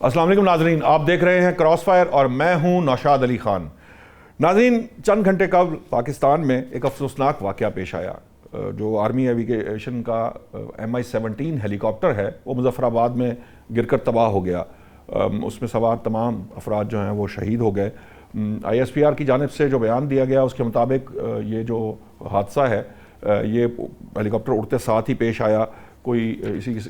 السلام علیکم ناظرین، آپ دیکھ رہے ہیں کراس فائر اور میں ہوں نوشاد علی خان۔ ناظرین، چند گھنٹے قبل پاکستان میں ایک افسوسناک واقعہ پیش آیا۔ جو آرمی ایویگیشن کا MI-17 ہیلی کاپٹر ہے وہ مظفر آباد میں گر کر تباہ ہو گیا۔ اس میں سوار تمام افراد جو ہیں وہ شہید ہو گئے۔ ISPR کی جانب سے جو بیان دیا گیا اس کے مطابق یہ جو حادثہ ہے یہ ہیلی کاپٹر اڑتے ساتھ ہی پیش آیا۔ کوئی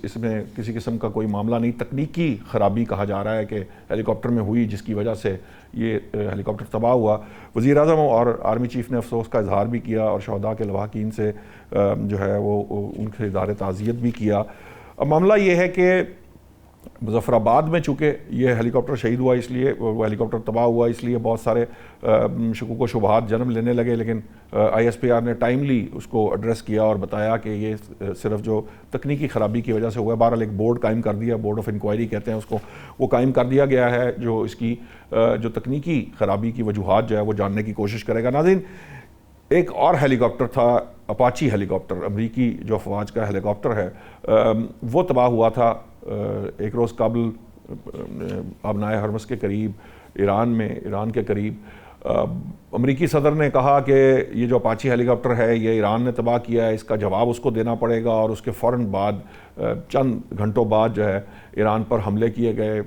اس میں کسی قسم کا کوئی معاملہ نہیں، تکنیکی خرابی کہا جا رہا ہے کہ ہیلی کاپٹر میں ہوئی، جس کی وجہ سے یہ ہیلی کاپٹر تباہ ہوا۔ وزیر اعظم اور آرمی چیف نے افسوس کا اظہار بھی کیا اور شہداء کے لواحقین سے جو ہے وہ ان کے اظہار تعزیت بھی کیا۔ اب معاملہ یہ ہے کہ مظفر آباد میں چونکہ یہ ہیلی کاپٹر شہید ہوا، اس لیے وہ ہیلی کاپٹر تباہ ہوا، اس لیے بہت سارے شکوک و شبہات جنم لینے لگے، لیکن ISPR نے ٹائملی اس کو ایڈریس کیا اور بتایا کہ یہ صرف جو تکنیکی خرابی کی وجہ سے ہوا ہے۔ بہرحال ایک بورڈ قائم کر دیا، بورڈ آف انکوائری کہتے ہیں اس کو، وہ قائم کر دیا گیا ہے جو اس کی جو تکنیکی خرابی کی وجوہات جو ہے وہ جاننے کی کوشش کرے گا۔ ناظرین، ایک اور ہیلی کاپٹر تھا، اپاچی ہیلی کاپٹر، امریکی جو افواج کا ہیلی کاپٹر ہے، وہ تباہ ہوا تھا ایک روز قبل آبنائے ہرمز کے قریب، ایران کے قریب۔ امریکی صدر نے کہا کہ یہ جو اپاچی ہیلی کاپٹر ہے یہ ایران نے تباہ کیا ہے، اس کا جواب اس کو دینا پڑے گا، اور اس کے فوراً بعد چند گھنٹوں بعد جو ہے ایران پر حملے کیے گئے۔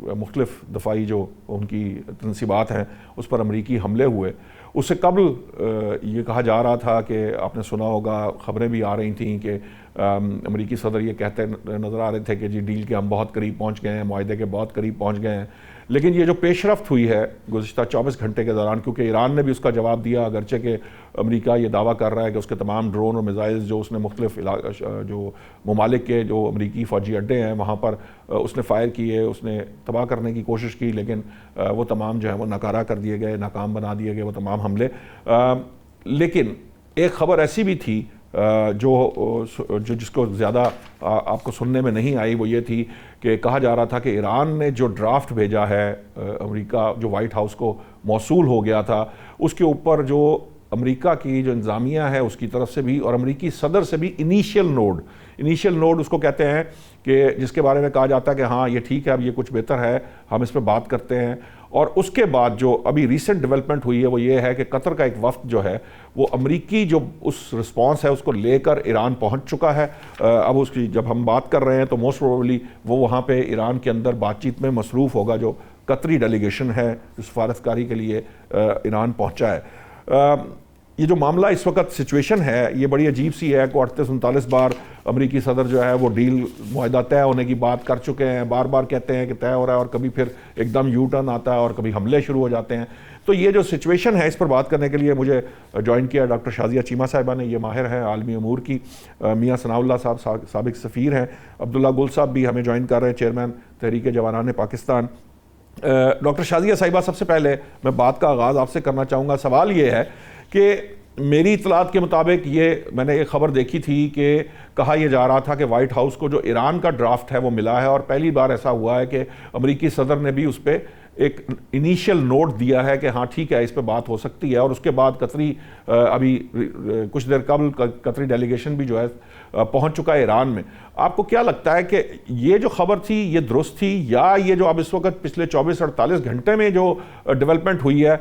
مختلف دفاعی جو ان کی تنصیبات ہیں اس پر امریکی حملے ہوئے۔ اس سے قبل یہ کہا جا رہا تھا کہ آپ نے سنا ہوگا، خبریں بھی آ رہی تھیں کہ امریکی صدر یہ کہتے نظر آ رہے تھے کہ جی ڈیل کے ہم بہت قریب پہنچ گئے ہیں، معاہدے کے بہت قریب پہنچ گئے ہیں۔ لیکن یہ جو پیش رفت ہوئی ہے گزشتہ 24 گھنٹے کے دوران، کیونکہ ایران نے بھی اس کا جواب دیا، اگرچہ کہ امریکہ یہ دعویٰ کر رہا ہے کہ اس کے تمام ڈرون اور میزائلز جو اس نے مختلف جو ممالک کے جو امریکی فوجی اڈے ہیں وہاں پر اس نے فائر کیے، اس نے تباہ کرنے کی کوشش کی، لیکن وہ تمام جو ہے وہ ناکارہ کر دیے گئے، ناکام بنا دیے گئے وہ تمام حملے۔ لیکن ایک خبر ایسی بھی تھی جو جس کو زیادہ آپ کو سننے میں نہیں آئی، وہ یہ تھی کہ کہا جا رہا تھا کہ ایران نے جو ڈرافٹ بھیجا ہے امریکہ جو وائٹ ہاؤس کو موصول ہو گیا تھا، اس کے اوپر جو امریکہ کی جو انتظامیہ ہے اس کی طرف سے بھی اور امریکی صدر سے بھی انیشیل نوڈ اس کو کہتے ہیں کہ جس کے بارے میں کہا جاتا ہے کہ ہاں یہ ٹھیک ہے، اب یہ کچھ بہتر ہے، ہم اس پہ بات کرتے ہیں۔ اور اس کے بعد جو ابھی ریسنٹ ڈیولپمنٹ ہوئی ہے وہ یہ ہے کہ قطر کا ایک وفد جو ہے وہ امریکی جو اس رسپانس ہے اس کو لے کر ایران پہنچ چکا ہے۔ اب اس کی جب ہم بات کر رہے ہیں تو موسٹ پروبیبلی وہ وہاں پہ ایران کے اندر بات چیت میں مصروف ہوگا، جو قطری ڈیلیگیشن ہے جو سفارتکاری کے لیے ایران پہنچا ہے۔ یہ جو معاملہ اس وقت سچویشن ہے یہ بڑی عجیب سی ہے۔ 38-39 بار امریکی صدر جو ہے وہ ڈیل معاہدہ طے ہونے کی بات کر چکے ہیں، بار بار کہتے ہیں کہ طے ہو رہا ہے، اور کبھی پھر ایک دم یو ٹرن آتا ہے اور کبھی حملے شروع ہو جاتے ہیں۔ تو یہ جو سچویشن ہے اس پر بات کرنے کے لیے مجھے جوائن کیا ڈاکٹر شازیہ چیمہ صاحبہ نے، یہ ماہر ہیں عالمی امور کی۔ میاں ثناء اللہ صاحب سابق سفیر ہیں۔ عبداللہ گل صاحب بھی ہمیں جوائن کر رہے ہیں، چیئرمین تحریک جوانان پاکستان۔ ڈاکٹر شازیہ صاحبہ، سب سے پہلے میں بات کا آغاز آپ سے کرنا چاہوں گا۔ سوال یہ ہے کہ میری اطلاعات کے مطابق یہ میں نے ایک خبر دیکھی تھی کہ کہا یہ جا رہا تھا کہ وائٹ ہاؤس کو جو ایران کا ڈرافٹ ہے وہ ملا ہے، اور پہلی بار ایسا ہوا ہے کہ امریکی صدر نے بھی اس پہ ایک انیشیل نوٹ دیا ہے کہ ہاں ٹھیک ہے اس پہ بات ہو سکتی ہے۔ اور اس کے بعد قطری ابھی کچھ دیر قبل قطری ڈیلیگیشن بھی جو ہے پہنچ چکا ہے ایران میں۔ آپ کو کیا لگتا ہے کہ یہ جو خبر تھی یہ درست تھی، یا یہ جو اب اس وقت پچھلے 24-48 گھنٹے میں جو ڈیولپمنٹ ہوئی ہے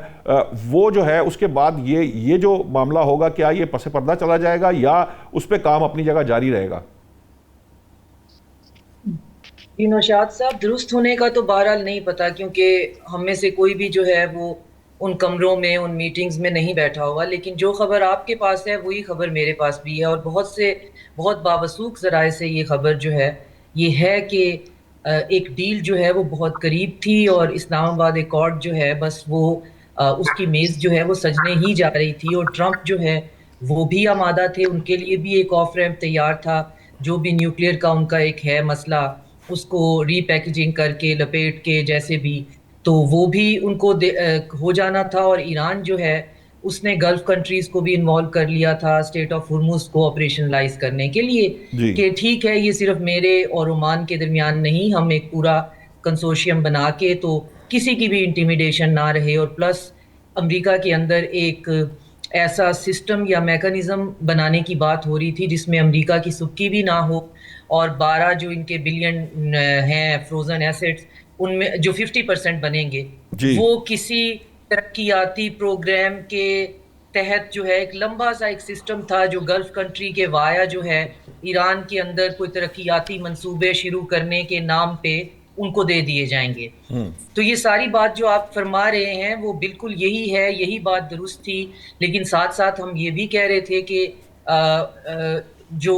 وہ جو ہے اس کے بعد یہ جو معاملہ ہوگا کیا یہ پس پردہ چلا جائے گا یا اس پہ کام اپنی جگہ جاری رہے گا؟ نوشاد صاحب، درست ہونے کا تو بہرحال نہیں پتا، کیونکہ ہم میں سے کوئی بھی جو ہے وہ ان کمروں میں ان میٹنگز میں نہیں بیٹھا ہوگا، لیکن جو خبر آپ کے پاس ہے وہی خبر میرے پاس بھی ہے، اور بہت باوثوق ذرائع سے یہ خبر جو ہے یہ ہے کہ ایک ڈیل جو ہے وہ بہت قریب تھی، اور اسلام آباد ایکارڈ جو ہے بس وہ اس کی میز جو ہے وہ سجنے ہی جا رہی تھی، اور ٹرمپ جو ہے وہ بھی آمادہ تھے، ان کے لیے بھی ایک آف ریمپ تیار تھا۔ جو بھی نیوکلیئر کا ان کا ایک ہے مسئلہ، اس کو ری پیکیجنگ کر کے لپیٹ کے جیسے بھی، تو وہ بھی ان کو ہو جانا تھا۔ اور ایران جو ہے اس نے گلف کنٹریز کو بھی انوالو کر لیا تھا اسٹیٹ آف ہرمز کو آپریشنلائز کرنے کے لیے، کہ ٹھیک ہے یہ صرف میرے اور عمان کے درمیان نہیں، ہم ایک پورا کنسورشیم بنا کے تو کسی کی بھی انٹیمیڈیشن نہ رہے، اور پلس امریکہ کے اندر ایک ایسا سسٹم یا میکانزم بنانے کی بات ہو رہی تھی جس میں امریکہ کی سبکی بھی نہ ہو، اور 12 جو ان کے بلین ہیں فروزن ایسٹس ان میں جو 50% بنیں گے وہ کسی ترقیاتی پروگرام کے تحت جو ہے ایک لمبا سا ایک سسٹم تھا جو گلف کنٹری کے وایا جو ہے ایران کے اندر کوئی ترقیاتی منصوبے شروع کرنے کے نام پہ ان کو دے دیے جائیں گے. تو یہ ساری بات جو آپ فرما رہے ہیں وہ بالکل یہی ہے, یہی بات درست تھی. لیکن ساتھ ساتھ ہم یہ بھی کہہ رہے تھے کہ جو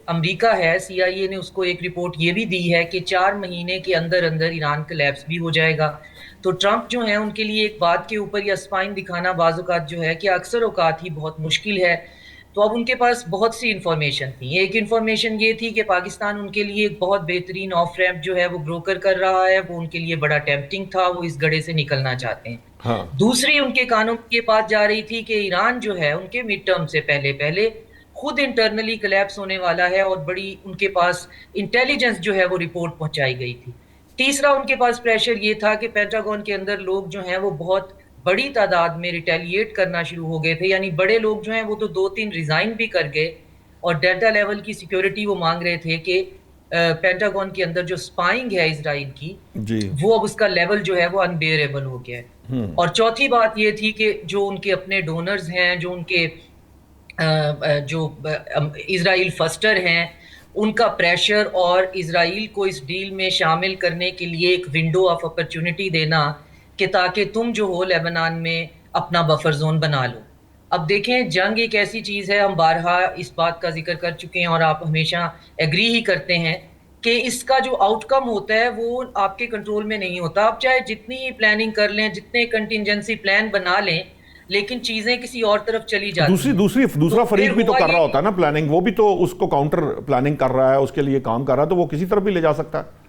امریکہ ہے, سی آئی اے نے اس کو ایک رپورٹ یہ بھی دی ہے کہ 4 مہینے کے اندر اندر ایران کلیپس بھی ہو جائے گا. تو ٹرمپ جو ہیں ان کے لیے ایک بات کے اوپر یا اسپائن دکھانا بعض اوقات جو ہے کہ اکثر اوقات ہی بہت مشکل ہے. تو اب ان کے پاس بہت سی انفارمیشن تھی. ایک انفارمیشن یہ تھی کہ پاکستان ان کے لیے ایک بہت بہترین آف ریمپ جو ہے وہ بروکر کر رہا ہے, وہ ان کے لیے بڑا ٹیمپٹنگ تھا, وہ اس گڑھے سے نکلنا چاہتے ہیں. دوسری ان کے کانوں میں یہ بات جا رہی تھی کہ ایران جو ہے ان کے مڈ ٹرم سے پہلے خود انٹرنلی کلیپس ہونے والا ہے, اور بڑی ان کے پاس انٹیلیجنس جو ہے وہ رپورٹ پہنچائی گئی تھی. تیسرا ان کے پاس پریشر یہ تھا کہ پینٹاگون کے اندر لوگ جو ہیں وہ بہت بڑی تعداد میں ریٹیلیٹ کرنا شروع ہو گئے تھے. یعنی بڑے لوگ جو ہیں وہ تو 2-3 ریزائن بھی کر گئے, اور ڈیلٹا لیول کی سیکیورٹی وہ مانگ رہے تھے کہ پینٹاگون کے اندر جو سپائنگ ہے اسرائیل کی وہ اب اس کا لیول جو ہے وہ انبیئریبل ہو گیا ہے. اور چوتھی بات یہ تھی کہ جو ان کے اپنے ڈونرز ہیں, جو ان کے جو اسرائیل فسٹر ہیں, ان کا پریشر اور اسرائیل کو اس ڈیل میں شامل کرنے کے لیے ایک ونڈو آف اپرچونٹی دینا کہ تاکہ تم جو ہو لیبنان میں اپنا بفر زون بنا لو. اب دیکھیں جنگ ایک ایسی چیز ہے, ہم بارہا اس بات کا ذکر کر چکے ہیں اور آپ ہمیشہ ایگری ہی کرتے ہیں کہ اس کا جو آؤٹ کم ہوتا ہے وہ آپ کے کنٹرول میں نہیں ہوتا. آپ چاہے جتنی پلاننگ کر لیں, جتنے کنٹینجنسی پلان بنا لیں, لیکن چیزیں کسی اور طرف چلی جاتی ہیں. دوسرا فریق بھی تو کر رہا ہوتا ہے نا پلاننگ, وہ بھی تو اس کو کاؤنٹر پلاننگ کر رہا ہے, اس کے لیے کام کر رہا ہے, تو وہ کسی طرف بھی لے جا سکتا ہے.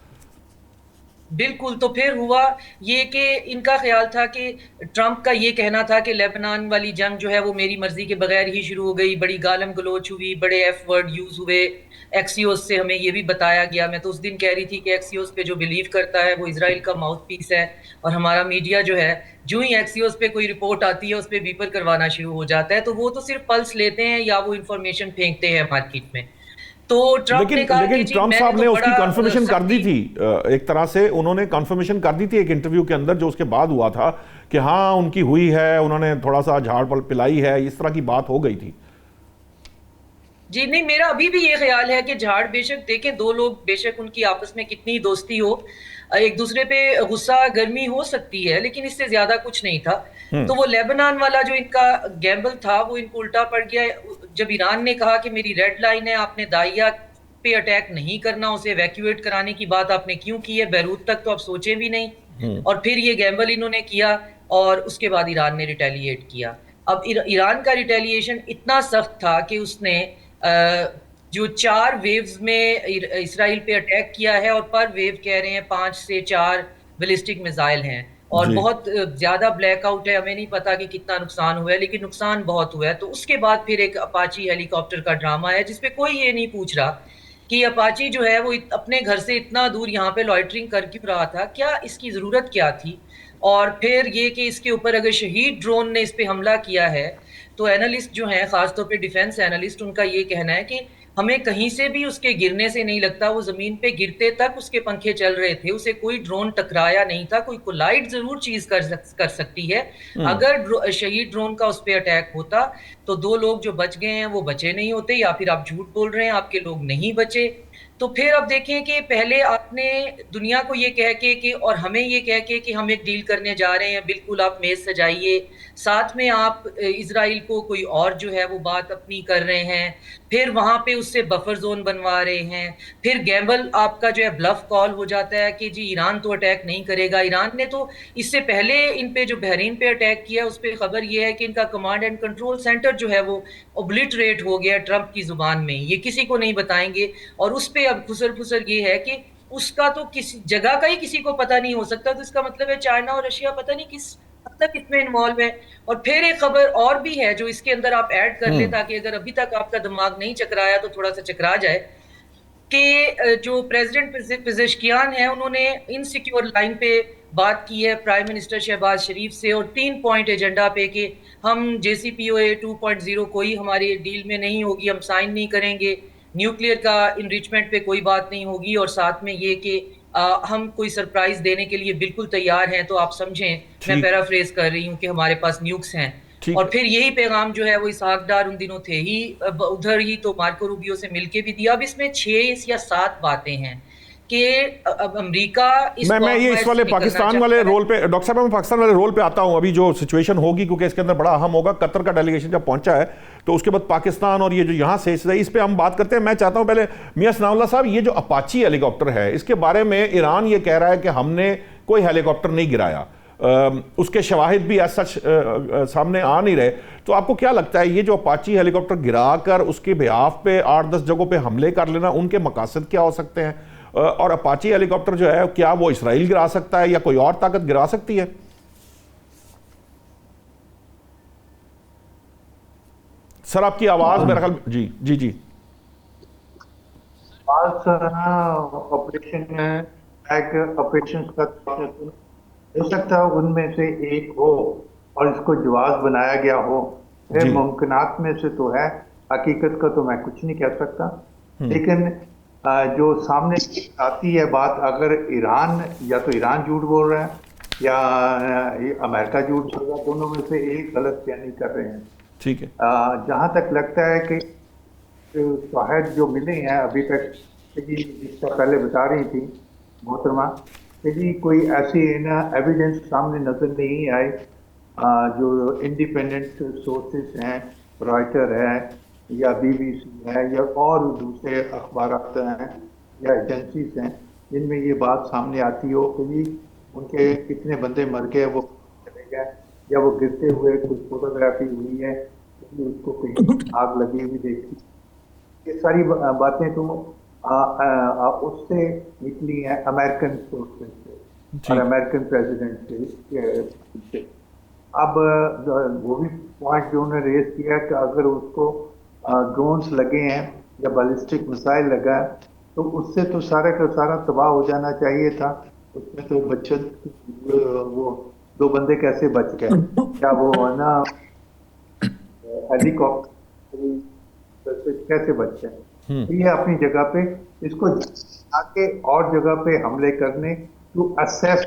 بالکل. تو پھر ہوا یہ کہ ان کا خیال تھا کہ ٹرمپ کا یہ کہنا تھا کہ لیبنان والی جنگ جو ہے وہ میری مرضی کے بغیر ہی شروع ہو گئی, بڑی گالم گلوچ ہوئی, بڑے ایف ورڈ یوز ہوئے. ایکسیوس سے ہمیں یہ بھی بتایا گیا, میں تو اس دن کہہ رہی تھی کہ ایکسیوس پہ جو بلیو کرتا ہے وہ اسرائیل کا ماؤتھ پیس ہے, اور ہمارا میڈیا جو ہے جو ہی ایکسیوس پہ کوئی رپورٹ آتی ہے اس پہ بیپر کروانا شروع ہو جاتا ہے. تو وہ تو صرف پلس لیتے ہیں یا وہ انفارمیشن پھینکتے ہیں مارکیٹ میں. تو ٹرمپ نے کہا کہ جی ٹرمپ صاحب نے اس کی کنفرمیشن کر دی تھی, ایک طرح سے انہوں نے کنفرمیشن کر دی تھی ایک انٹرویو کے اندر جو اس کے بعد ہوا تھا کہ ہاں ان کی ہوئی ہے, انہوں نے تھوڑا سا جھاڑ پلائی ہے, اس طرح کی بات ہو گئی تھی. جی نہیں, میرا ابھی بھی یہ خیال ہے کہ جھاڑ, بے شک دیکھیں دو لوگ بے شک ان کی آپس میں کتنی دوستی ہو, ایک دوسرے پہ غصہ گرمی ہو سکتی ہے, لیکن اس سے زیادہ کچھ نہیں تھا. تو وہ لیبنان والا جو ان کا گیمبل تھا وہ ان کو الٹا پڑ گیا. جب ایران نے کہا کہ میری ریڈ لائن ہے, آپ نے دائیا پہ اٹیک نہیں کرنا, اسے ایویکیویٹ کرانے کی بات آپ نے کیوں کی ہے, بیروت تک تو آپ سوچے بھی نہیں. اور پھر یہ گیمبل انہوں نے کیا, اور اس کے بعد ایران نے ریٹیلیٹ کیا. اب ایران کا ریٹیلیشن اتنا سخت تھا کہ اس نے جو 4 ویوز میں اسرائیل پہ اٹیک کیا ہے, اور پر ویو کہہ رہے ہیں 5 سے 4 بیلسٹک میزائل ہیں, اور بہت زیادہ بلیک آؤٹ ہے, ہمیں نہیں پتا کہ کتنا نقصان ہوا ہے, لیکن نقصان بہت ہوا ہے. تو اس کے بعد پھر ایک اپاچی ہیلی کاپٹر کا ڈرامہ ہے جس پہ کوئی یہ نہیں پوچھ رہا کہ اپاچی جو ہے وہ اپنے گھر سے اتنا دور یہاں پہ لائٹرنگ کر کیوں رہا تھا, کیا اس کی ضرورت کیا تھی. اور پھر یہ کہ اس کے اوپر اگر شہید ڈرون نے اس پہ حملہ کیا ہے تو اینالسٹ جو ہیں, خاص طور پہ ڈیفنس اینالسٹ, ان کا یہ کہنا ہے کہ ہمیں کہیں سے بھی اس کے گرنے سے نہیں لگتا, وہ زمین پہ گرتے تک اس کے پنکھے چل رہے تھے, اسے کوئی ڈرون ٹکرایا نہیں تھا. کوئی کولائڈ ضرور چیز کر سکتی ہے, اگر شہید ڈرون کا اس پہ اٹیک ہوتا تو 2 لوگ جو بچ گئے ہیں وہ بچے نہیں ہوتے, یا پھر آپ جھوٹ بول رہے ہیں, آپ کے لوگ نہیں بچے. تو پھر اب دیکھیں کہ پہلے آپ نے دنیا کو یہ کہہ کے کہ اور ہمیں یہ کہہ کے کہ ہم ایک ڈیل کرنے جا رہے ہیں, بالکل آپ میز سجائیے, ساتھ میں آپ اسرائیل کو کوئی اور جو ہے وہ بات اپنی کر رہے ہیں, پھر وہاں پہ اس سے بفر زون بنوا رہے ہیں, پھر گیمبل آپ کا جو ہے بلف کال ہو جاتا ہے کہ جی ایران تو اٹیک نہیں کرے گا. ایران نے تو اس سے پہلے ان پہ جو بحرین پہ اٹیک کیا اس پہ خبر یہ ہے کہ ان کا کمانڈ اینڈ کنٹرول سینٹر جو ہے وہ اوبلیٹریٹ ہو گیا ٹرمپ کی زبان میں, یہ کسی کو نہیں بتائیں گے. اور اس پہ اب پھسر یہ ہے کہ اس کا تو کسی جگہ کا ہی کسی کو پتہ نہیں ہو سکتا, تو اس کا مطلب ہے چائنا اور رشیا پتہ نہیں کس حد تک اس میں انوالو ہے. اور پھر ایک خبر اور بھی ہے جو اس کے اندر آپ ایڈ کر لیں تاکہ اگر ابھی تک آپ کا دماغ نہیں چکرایا تو تھوڑا سا چکرا جائے, کہ جو پریزیڈنٹ پزشکیان ہیں انہوں نے انسیکیور لائن پہ بات کی ہے پرائم منسٹر شہباز شریف سے, اور 3 پوائنٹ ایجنڈا پہ کہ ہم JCPOA 2.0 کوئی ہماری ڈیل میں نہیں ہوگی, ہم سائن نہیں کریں گے, نیوکلیئر کا انریچمنٹ پہ کوئی بات نہیں ہوگی, اور ساتھ میں یہ کہ ہم کوئی سرپرائز دینے کے لیے بالکل تیار ہیں، تو آپ سمجھیں میں ٹھیک پیرافریز کر رہی ہوں کہ ہمارے پاس نیوکس ہیں. ٹھیک اور پھر یہی پیغام جو ہے وہ اسحاق ڈار ان دنوں تھے ہی ادھر ہی، تو مارکو روبیو سے مل کے بھی دیا. اب اس میں 6 یا 7 باتیں ہیں کہ اب امریکہ اس میں یہ اس quagmire والے سے نکلنا پاکستان والے چاہتا ہے. رول پہ ڈاکٹر صاحب میں پاکستان والے رول پہ آتا ہوں. ابھی جو سچویشن ہوگی کیونکہ اس کے اندر بڑا اہم ہوگا، قطر کا ڈیلیگیشن جب پہنچا ہے تو اس کے بعد پاکستان اور یہ جو یہاں سے اس پہ ہم بات کرتے ہیں. میں چاہتا ہوں پہلے میاں ثناء اللہ صاحب، یہ جو اپاچی ہیلی کاپٹر ہے اس کے بارے میں ایران یہ کہہ رہا ہے کہ ہم نے کوئی ہیلی کاپٹر نہیں گرایا، اس کے شواہد بھی ایز سچ سامنے آ نہیں رہے. تو آپ کو کیا لگتا ہے یہ جو اپاچی ہیلی کاپٹر گرا کر اس کے بیاف پہ 8-10 جگہوں پہ حملے کر لینا، ان کے مقاصد کیا ہو سکتے ہیں؟ اور اپاچی ہیلی کاپٹر جو ہے کیا وہ اسرائیل گرا سکتا ہے یا کوئی اور طاقت گرا سکتی ہے؟ سر آپ کی آواز میرا خیال جی جی جی آپریشن آپریشن کا ہو سکتا ہے ان میں سے ایک ہو اور اس کو جواز بنایا گیا ہو. جی ممکنات میں سے تو ہے، حقیقت کا تو میں کچھ نہیں کہہ سکتا. لیکن جو سامنے آتی ہے بات، اگر ایران یا تو ایران جھوٹ بول رہا ہے یا امریکہ جھوٹ بول رہا ہے، دونوں میں سے ایک غلط بیانی کر رہے ہیں. ٹھیک ہے. جہاں تک لگتا ہے کہ شواہد جو ملے ہیں ابھی تک، جس کا پہلے بتا رہی تھی محترمہ کہ جی کوئی ایسی ایویڈنس سامنے نظر نہیں آئی. جو انڈیپینڈنٹ سورسز ہیں، رائٹر ہے یا BBC ہے یا اور دوسرے اخبارات ہیں یا ایجنسیز ہیں، جن میں یہ بات سامنے آتی ہو کہ جی ان کے کتنے بندے مر گئے، وہ چلے گئے، یا وہ گرتے ہوئے کچھ فوٹوگرافی ہوئی ہے، اس کو کہیں آگ لگی ہوئی دیکھی. یہ ساری باتیں تو اس سے نکلی ہیں امریکن سورسز سے اور جی امریکن پریزیڈنٹ سے. اب وہ بھی پوائنٹ جو انہوں نے ریز کیا کہ اگر اس کو ڈرونز لگے ہیں یا بیلسٹک مسائل لگا ہے تو اس سے تو سارے کا سارا تباہ ہو جانا چاہیے تھا. اس میں تو بچت، وہ 2 بندے کیسے بچ گئے؟ کیا وہ نا ہیلی کاپٹر کیسے بچ گئے؟ یہ اپنی جگہ پہ اس کو آ کے اور جگہ پہ حملے کرنے ٹو اسیس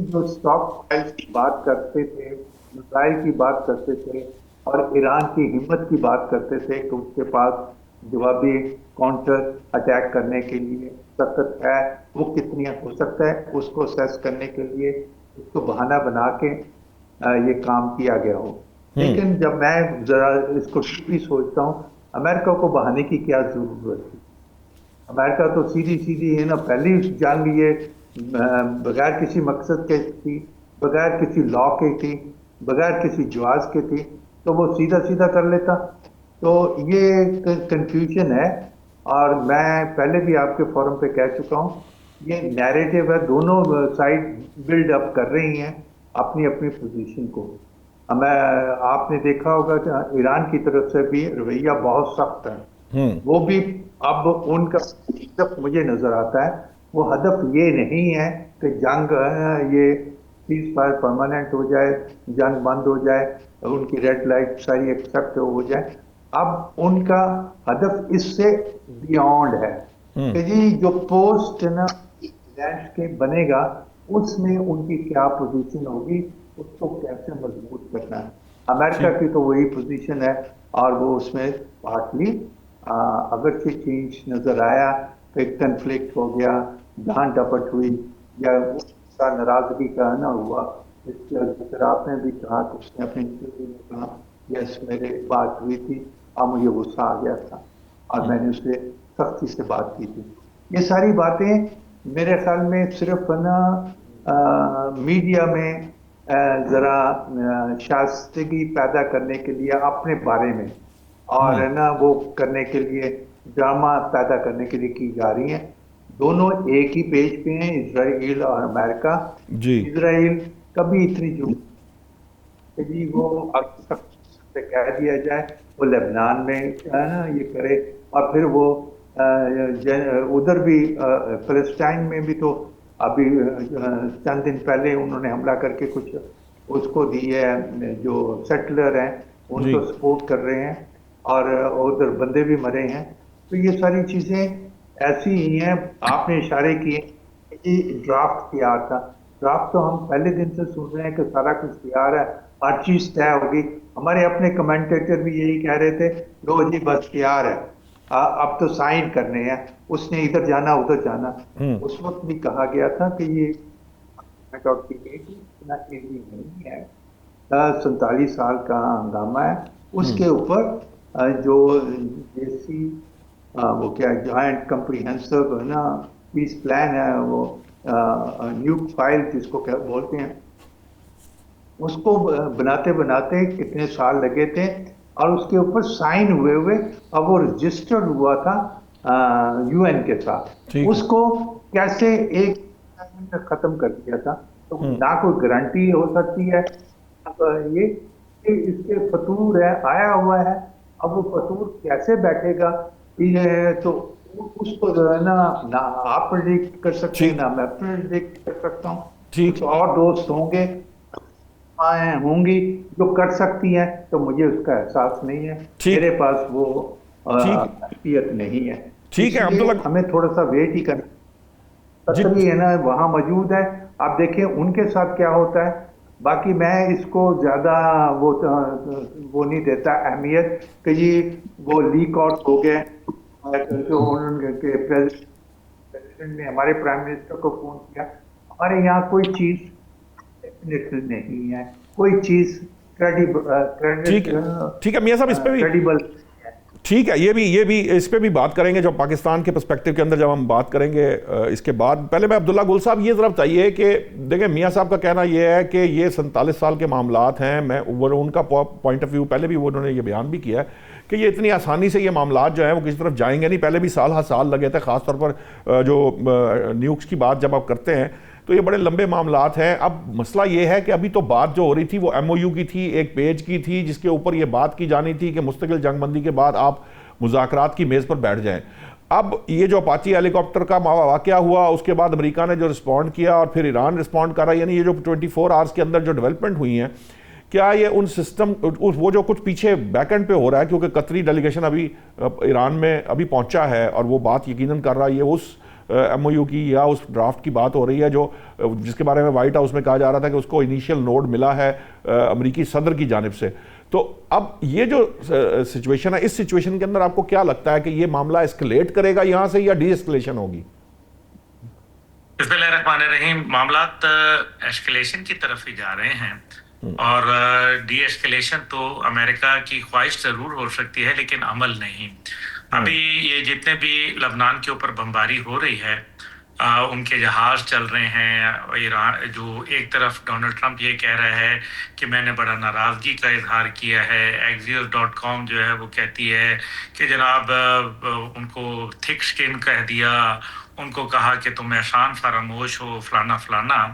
جو اسٹاک فائل کی بات کرتے تھے، مسائل کی بات کرتے تھے اور ایران کی ہمت کی بات کرتے تھے کہ اس کے پاس جوابی کاؤنٹر اٹیک کرنے کے لیے طاقت ہے، وہ کتنی ہو سکتا ہے، اس کو اسیس کرنے کے لیے اس کو بہانہ بنا کے یہ کام کیا گیا ہو. لیکن جب میں ذرا اس کو بھی سوچتا ہوں، امریکہ کو بہانے کی کیا ضرورت تھی؟ امریکہ تو سیدھی ہے نا، پہلی جنگ یہ بغیر کسی مقصد کے تھی، بغیر کسی لا کے تھی، بغیر کسی جواز کے تھی، تو وہ سیدھا کر لیتا. تو یہ کنفیوژن ہے. اور میں پہلے بھی آپ کے فورم پہ کہہ چکا ہوں، یہ نیریٹو ہے، دونوں سائڈ بلڈ اپ کر رہی ہیں اپنی اپنی پوزیشن کو. آپ نے دیکھا ہوگا کہ ایران کی طرف سے بھی رویہ بہت سخت ہے. وہ بھی اب ان کا ہدف مجھے نظر آتا ہے، وہ ہدف یہ نہیں ہے کہ جنگ یہ سیز فائر پرماننٹ ہو جائے، جنگ بند ہو جائے، ان کی ریڈ لائٹ ساری ایکسپٹ ہو جائے. اب ان کا ہدف اس سے بیونڈ ہے کہ جی جو پوسٹ لینڈسکیپ بنے گا اس میں ان کی کیا پوزیشن ہوگی، اس کو کیسے مضبوط کرنا ہے. امریکہ کی تو وہی پوزیشن ہے اور وہ اس میں پارٹلی اگرچہ چینج نظر آیا کہ کنفلکٹ ہو گیا، ڈھان ڈپٹ ہوئی یا اس کا ناراضگی کا نہ ہوا. اس طرح آپ نے بھی کہا کہ اس نے اپنے انٹرویو میں کہا یس میرے بات ہوئی تھی اور مجھے غصہ آ گیا تھا اور میں نے اس سے سختی سے بات کی تھی. یہ ساری باتیں میرے خیال میں صرف نا میڈیا میں ذرا شائستگی پیدا کرنے کے لیے اپنے بارے میں اور نا وہ کرنے کے لیے ڈرامہ پیدا کرنے کے لیے کی جا رہی ہیں. دونوں ایک ہی پیج پہ ہیں، اسرائیل اور امریکہ. جی اسرائیل کبھی اتنی کہ جی وہ سے کہہ دیا جائے وہ لبنان میں نا یہ کرے، اور پھر وہ ادھر بھی فلسطین میں بھی تو ابھی چند دن پہلے انہوں نے حملہ کر کے کچھ اس کو دی ہے، جو سیٹلر ہیں ان کو سپورٹ کر رہے ہیں اور ادھر بندے بھی مرے ہیں. تو یہ ساری چیزیں ایسی ہی ہیں. آپ نے اشارے کیے یہ ڈرافٹ تیار تھا. ڈرافٹ تو ہم پہلے دن سے سن رہے ہیں کہ سارا کچھ تیار ہے, ہر چیز طے ہوگی. ہمارے اپنے کمنٹیٹر بھی یہی کہہ رہے تھے, لو جی بس تیار ہے, اب تو سائن کرنے ہیں, اس نے ادھر جانا ادھر جانا. اس وقت بھی کہا گیا تھا کہ یہ نہیں ہے, 47 سال کا ہنگامہ ہے, اس کے اوپر جو دیسی وہ کیا جوائنٹ کمپریہنسو ہے نا پیس پلان ہے, وہ نیوک فائل جس کو بولتے ہیں, اس کو بناتے بناتے کتنے سال لگے تھے, اور اس کے اوپر سائن ہوئے ہوئے, اب وہ رجسٹرڈ ہوا تھا یو این کے ساتھ. اس کو کیسے ایک ختم کر دیا تھا, تو نہ کوئی گارنٹی ہو سکتی ہے. یہ اس کے فطور ہے, آیا ہوا ہے, اب وہ فطور کیسے بیٹھے گا, یہ تو اس کو جو ہے نا آپ پریڈکٹ کر سکتے ہیں, نہ میں پریڈکٹ کر سکتا ہوں. کچھ اور دوست ہوں گے ہوں گی جو کر سکتی ہیں, تو مجھے اس کا احساس نہیں ہے, میرے پاس وہ حیثیت نہیں ہے. ٹھیک ہے عبداللہ, ہمیں تھوڑا سا ویٹ ہی کرنا. قطری ہے نا وہاں موجود ہے, آپ دیکھیں ان کے ساتھ کیا ہوتا ہے. باقی میں اس کو زیادہ وہ نہیں دیتا اہمیت کہ یہ وہ لیک آؤٹ ہو گئے. جو پریزیڈنٹ نے ہمارے پرائم منسٹر کو فون کیا, ہمارے یہاں کوئی چیز نہیں ہے, کوئی چیز ٹھیک ہے میاں صاحب, اس پہ بھی ٹھیک ہے, یہ بھی اس پہ بھی بات کریں گے. جو پاکستان کے پرسپیکٹیو کے اندر جب ہم بات کریں گے اس کے بعد, پہلے میں عبداللہ گل صاحب یہ ضرور چاہیے کہ دیکھیں میاں صاحب کا کہنا یہ ہے کہ یہ 47 سال کے معاملات ہیں. میں ان کا پوائنٹ آف ویو پہلے بھی انہوں نے یہ بیان بھی کیا ہے کہ یہ اتنی آسانی سے یہ معاملات جو ہیں وہ کسی طرف جائیں گے نہیں. پہلے بھی سال ہر سال لگے تھے, خاص طور پر جو نیوکس کی بات جب آپ کرتے ہیں تو یہ بڑے لمبے معاملات ہیں. اب مسئلہ یہ ہے کہ ابھی تو بات جو ہو رہی تھی وہ ایم او یو کی تھی, ایک پیج کی تھی جس کے اوپر یہ بات کی جانی تھی کہ مستقل جنگ بندی کے بعد آپ مذاکرات کی میز پر بیٹھ جائیں. اب یہ جو اپاچی ہیلی کاپٹر کا واقعہ ہوا, اس کے بعد امریکہ نے جو رسپونڈ کیا اور پھر ایران رسپونڈ کر رہا, یعنی یہ جو 24 آورز کے اندر جو ڈیولپمنٹ ہوئی ہیں, کیا یہ ان سسٹم وہ جو کچھ پیچھے بیک اینڈ پہ ہو رہا ہے, کیونکہ قطری ڈیلیگیشن ابھی ایران میں ابھی پہنچا ہے اور وہ بات یقیناً کر رہا ہے, یہ اس ایم او یو کی یا اس ڈرافٹ کی بات ہو رہی ہے جو جس کے بارے میں وائٹ ہاؤس میں کہا جا رہا تھا کہ اس کو انیشیل نوڈ ملا ہے امریکی صدر کی جانب سے. تو اب یہ جو سچویشن ہے, اس سچویشن کے اندر آپ کو کیا لگتا ہے کہ یہ معاملہ اسکلیٹ کرے گا یہاں سے یا ڈی اسکلیشن ہوگی؟ بسم اللہ الرحمن الرحیم. معاملات ایسکلیشن کی طرف ہی جا رہے ہیں, اور ڈی ایسکلیشن تو امریکہ کی خواہش ضرور ہو سکتی ہے لیکن عمل نہیں. ابھی یہ جتنے بھی لبنان کے اوپر بمباری ہو رہی ہے, ان کے جہاز چل رہے ہیں, ایران جو ایک طرف ڈونلڈ ٹرمپ یہ کہہ رہا ہے کہ میں نے بڑا ناراضگی کا اظہار کیا ہے, Axios.com جو ہے وہ کہتی ہے کہ جناب ان کو تھک سکن کہہ دیا, ان کو کہا کہ تم احسان فراموش ہو, فلانا فلانا.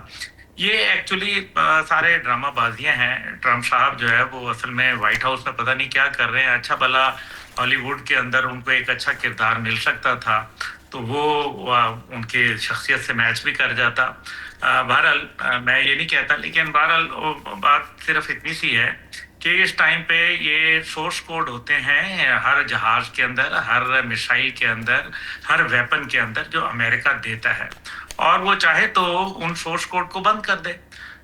یہ ایکچولی سارے ڈرامہ بازیاں ہیں. ٹرمپ صاحب جو ہے وہ اصل میں وائٹ ہاؤس میں پتہ نہیں کیا کر رہے ہیں. اچھا بھلا ہالی ووڈ کے اندر ان کو ایک اچھا کردار مل سکتا تھا تو وہ ان کے شخصیت سے میچ بھی کر جاتا. بہرحال میں یہ نہیں کہتا, لیکن بہرحال بات صرف اتنی سی ہے کہ اس ٹائم پہ یہ سورس کوڈ ہوتے ہیں ہر جہاز کے اندر, ہر میسائل کے اندر, ہر ویپن کے اندر جو امریکہ دیتا ہے, اور وہ چاہے تو ان سورس کوڈ کو بند کر دے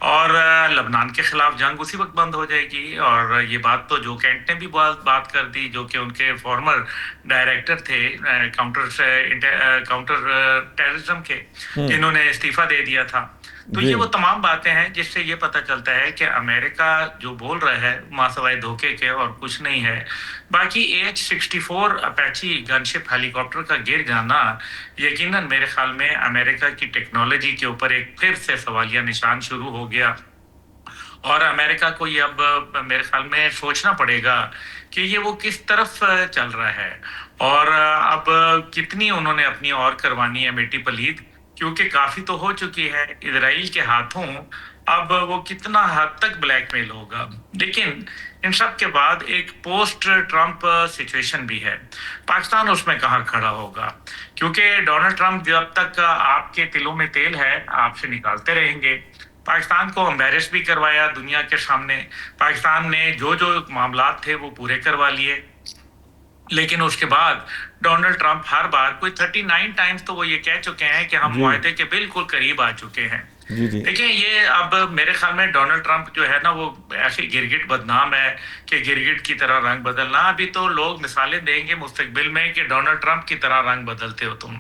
اور لبنان کے خلاف جنگ اسی وقت بند ہو جائے گی. اور یہ بات تو جو کینٹ نے بھی بات کر دی, جو کہ ان کے فارمر ڈائریکٹر تھے کاؤنٹر ٹیررزم کے, جنہوں نے استعفیٰ دے دیا تھا. تو یہ وہ تمام باتیں ہیں جس سے یہ پتہ چلتا ہے کہ امریکہ جو بول رہا ہے ماسوائے دھوکے کے اور کچھ نہیں ہے. باقی H-64 اپیچی گن شپ ہیلی کاپٹر کا گر جانا یقیناً میرے خیال میں امریکہ کی ٹیکنالوجی کے اوپر ایک پھر سے سوالیہ نشان شروع ہو گیا, اور امریکہ کو یہ اب میرے خیال میں سوچنا پڑے گا کہ یہ وہ کس طرف چل رہا ہے, اور اب کتنی انہوں نے اپنی اور کروانی ہے مٹی پلید, کیونکہ کافی تو ہو چکی ہے اسرائیل کے ہاتھوں. اب وہ کتنا حد تک بلیک میل ہوگا. لیکن ان سب کے بعد ایک پوسٹ ٹرمپ سچویشن بھی ہے. پاکستان اس میں کہاں کھڑا ہوگا, کیونکہ ڈونلڈ ٹرمپ جب تک آپ کے تلوں میں تیل ہے آپ سے نکالتے رہیں گے. پاکستان کو امبیرس بھی کروایا دنیا کے سامنے, پاکستان نے جو معاملات تھے وہ پورے کروا لیے, لیکن اس کے بعد ڈونلڈ ٹرمپ ہر بار کوئی 39 ٹائمز تو وہ یہ کہہ چکے ہیں کہ ہم معاہدے کے بالکل قریب آ چکے ہیں. دیکھیں یہ اب میرے خیال میں ڈونلڈ ٹرمپ جو ہے نا وہ ایسے گرگٹ بدنام ہے کہ گرگٹ کی طرح رنگ بدلنا. ابھی تو لوگ مثالیں دیں گے مستقبل میں کہ ڈونلڈ ٹرمپ کی طرح رنگ بدلتے ہو تم.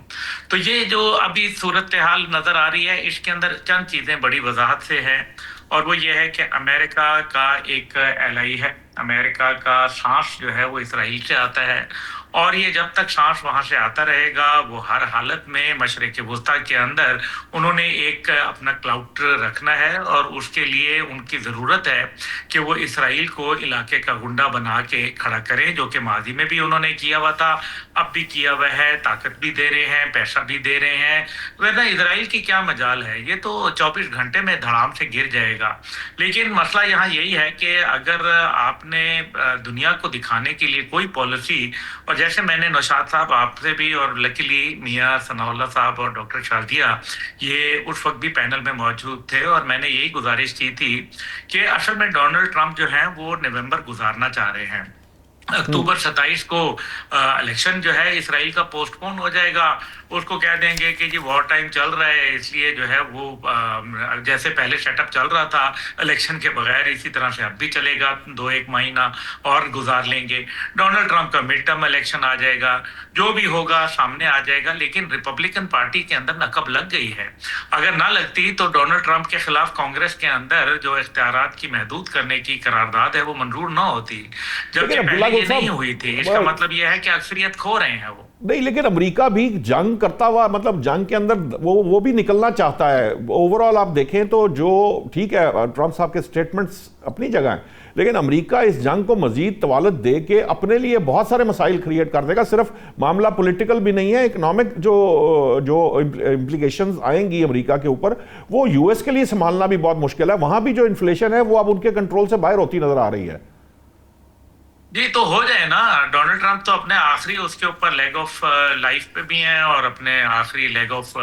تو یہ جو ابھی صورتحال نظر آ رہی ہے اس کے اندر چند چیزیں بڑی وضاحت سے ہیں, اور وہ یہ ہے کہ امریکہ کا ایک ایلائی ہے, امریکہ کا سانس جو ہے وہ اسرائیل سے آتا ہے, اور یہ جب تک سانس وہاں سے آتا رہے گا وہ ہر حالت میں مشرق وسطیٰ کے اندر انہوں نے ایک اپنا کلاؤٹ رکھنا ہے, اور اس کے لیے ان کی ضرورت ہے کہ وہ اسرائیل کو علاقے کا گنڈا بنا کے کھڑا کریں, جو کہ ماضی میں بھی انہوں نے کیا ہوا تھا, اب بھی کیا ہوا ہے, طاقت بھی دے رہے ہیں, پیسہ بھی دے رہے ہیں. ورنہ اسرائیل کی کیا مجال ہے, یہ تو 24 گھنٹے میں دھڑام سے گر جائے گا. لیکن مسئلہ یہاں یہی ہے کہ اگر آپ نے دنیا کو دکھانے کے لیے کوئی پالیسی, اور جیسے میں نے نوشاد صاحب آپ سے بھی اور لکیلی میاں ثناء اللہ صاحب اور ڈاکٹر شادیہ یہ اس وقت بھی پینل میں موجود تھے, اور میں نے یہی گزارش کی تھی کہ اصل میں ڈونلڈ ٹرمپ جو ہیں وہ نومبر گزارنا چاہ رہے ہیں. اکتوبر 27 کو الیکشن جو ہے اسرائیل کا پوسٹ پون ہو جائے گا, اس کو کہہ دیں گے کہ جی وار ٹائم چل رہا ہے, اس لیے جو ہے وہ جیسے پہلے سیٹ اپ چل رہا تھا الیکشن کے بغیر اسی طرح سے اب بھی چلے گا, 2-1 مہینہ اور گزار لیں گے. ڈونلڈ ٹرمپ کا مڈ ٹرم الیکشن آ جائے گا, جو بھی ہوگا سامنے آ جائے گا. لیکن ریپبلکن پارٹی کے اندر نقب لگ گئی ہے, اگر نہ لگتی تو ڈونلڈ ٹرمپ کے خلاف کانگریس کے اندر جو اختیارات کی محدود کرنے کی قرارداد ہے وہ منظور نہ ہوتی, جبکہ پہلے یہ نہیں ہوئی تھی. اس کا مطلب یہ ہے کہ اکثریت کھو رہے ہیں وہ نہیں. لیکن امریکہ بھی جنگ کرتا ہوا, مطلب جنگ کے اندر وہ بھی نکلنا چاہتا ہے. اوور آل آپ دیکھیں تو جو ٹھیک ہے ٹرمپ صاحب کے سٹیٹمنٹس اپنی جگہ ہیں, لیکن امریکہ اس جنگ کو مزید طوالت دے کے اپنے لیے بہت سارے مسائل کریٹ کر دے گا. صرف معاملہ پولیٹیکل بھی نہیں ہے, اکنامک جو امپلیکیشنز آئیں گی امریکہ کے اوپر وہ یو ایس کے لیے سنبھالنا بھی بہت مشکل ہے. وہاں بھی جو انفلیشن ہے وہ اب ان کے کنٹرول سے باہر ہوتی نظر آ رہی ہے. جی تو ہو جائے نا. ڈونلڈ ٹرمپ تو اپنے آخری اس کے اوپر لیگ آف لائف پہ بھی ہیں اور اپنے آخری لیگ آف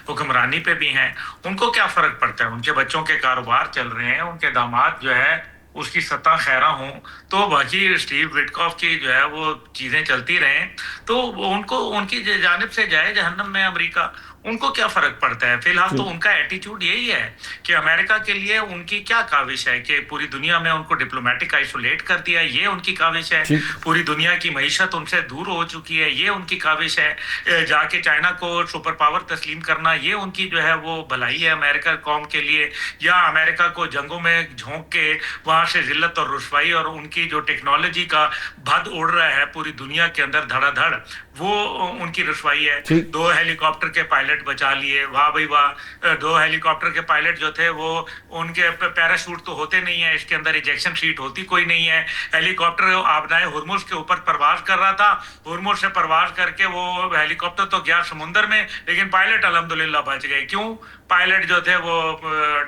حکمرانی پہ بھی ہیں. ان کو کیا فرق پڑتا ہے, ان کے بچوں کے کاروبار چل رہے ہیں, ان کے داماد جو ہے اس کی سطح خیرہ ہوں, تو باقی اسٹیو وٹکاف کی جو ہے وہ چیزیں چلتی رہیں, تو ان کی جانب سے جائے جہنم میں امریکہ. ان کو کیا فرق پڑتا ہے؟ فی الحال تو ان کا ایٹیچیوڈ یہی ہے کہ امریکہ کے لیے ان کی کیا کاوش ہے کہ پوری دنیا میں ان کو ڈپلومیٹک آئسولیٹ کر دیا, یہ ان کی کاوش ہے. پوری دنیا کی معیشت ان سے دور ہو چکی ہے, یہ ان کی کاوش ہے. جا کے چائنا کو سپر پاور تسلیم کرنا, یہ ان کی جو ہے وہ بھلائی ہے امریکہ قوم کے لیے. یا امریکہ کو جنگوں میں جھونک کے وہاں سے ذلت اور رسوائی اور ان کی جو ٹیکنالوجی کا بھد اڑ رہا ہے پوری دنیا کے اندر دھڑا دھڑ, وہ ان کی رسوائی ہے. 2 ہیلی کاپٹر کے پائلٹ بچا لیے, واہ بھائی واہ. 2 ہیلی کاپٹر کے پائلٹ جو تھے وہ ان کے پیراشوٹ تو ہوتے نہیں ہیں, اس کے اندر ایجیکشن سیٹ ہوتی کوئی نہیں ہے. ہیلی کاپٹر آبنائے ہرمز کے اوپر پرواز کر رہا تھا, ہرمز سے پرواز کر کے وہ ہیلی کاپٹر تو گیا سمندر میں, لیکن پائلٹ الحمدللہ بچ گئے. کیوں؟ پائلٹ جو تھے وہ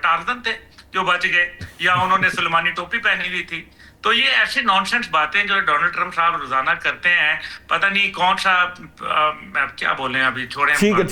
ٹارزن تھے جو بچ گئے, یا انہوں نے سلیمانی ٹوپی پہنی ہوئی تھی. تو یہ ایسی نانسنس باتیں جو ڈونلڈ ٹرمپ صاحب روزانہ کرتے ہیں, پتہ نہیں کون سا کیا بولیں, ابھی چھوڑیں. ٹھیک ہے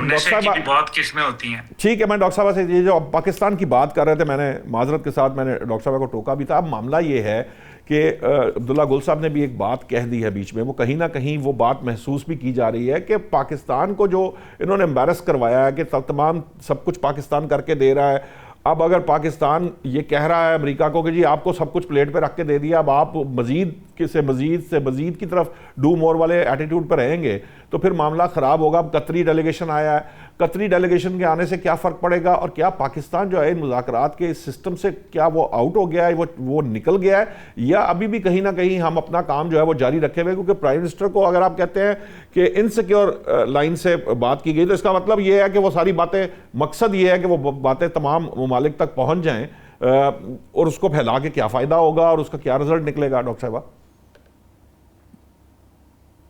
نشے کی بھی بہت قسمیں ہوتی ہیں. ٹھیک ہے, میں ڈاکٹر صاحب سے یہ جو پاکستان کی بات کر رہے تھے, میں نے معذرت کے ساتھ میں نے ڈاکٹر صاحب کو ٹوکا بھی تھا. اب معاملہ یہ ہے کہ عبداللہ گل صاحب نے بھی ایک بات کہہ دی ہے بیچ میں, وہ کہیں نہ کہیں وہ بات محسوس بھی کی جا رہی ہے کہ پاکستان کو جو انہوں نے امبیرس کروایا ہے کہ تمام سب کچھ پاکستان کر کے دے رہا ہے, اب اگر پاکستان یہ کہہ رہا ہے امریکہ کو کہ جی آپ کو سب کچھ پلیٹ پہ رکھ کے دے دیا, اب آپ مزید کی طرف ڈو مور والے ایٹیٹیوڈ پہ رہیں گے تو پھر معاملہ خراب ہوگا. اب قطری ڈیلیگیشن آیا ہے, قطری ڈیلیگیشن کے آنے سے کیا فرق پڑے گا, اور کیا پاکستان جو ہے ان مذاکرات کے سسٹم سے کیا وہ آؤٹ ہو گیا ہے, وہ نکل گیا ہے, یا ابھی بھی کہیں نہ کہیں ہم اپنا کام جو ہے وہ جاری رکھے ہوئے. کیونکہ پرائم منسٹر کو اگر آپ کہتے ہیں کہ انسیکیور لائن سے بات کی گئی تو اس کا مطلب یہ ہے کہ وہ ساری باتیں, مقصد یہ ہے کہ وہ باتیں تمام ممالک تک پہنچ جائیں, اور اس کو پھیلا کے کیا فائدہ ہوگا اور اس کا کیا رزلٹ نکلے گا. ڈاکٹر صاحبہ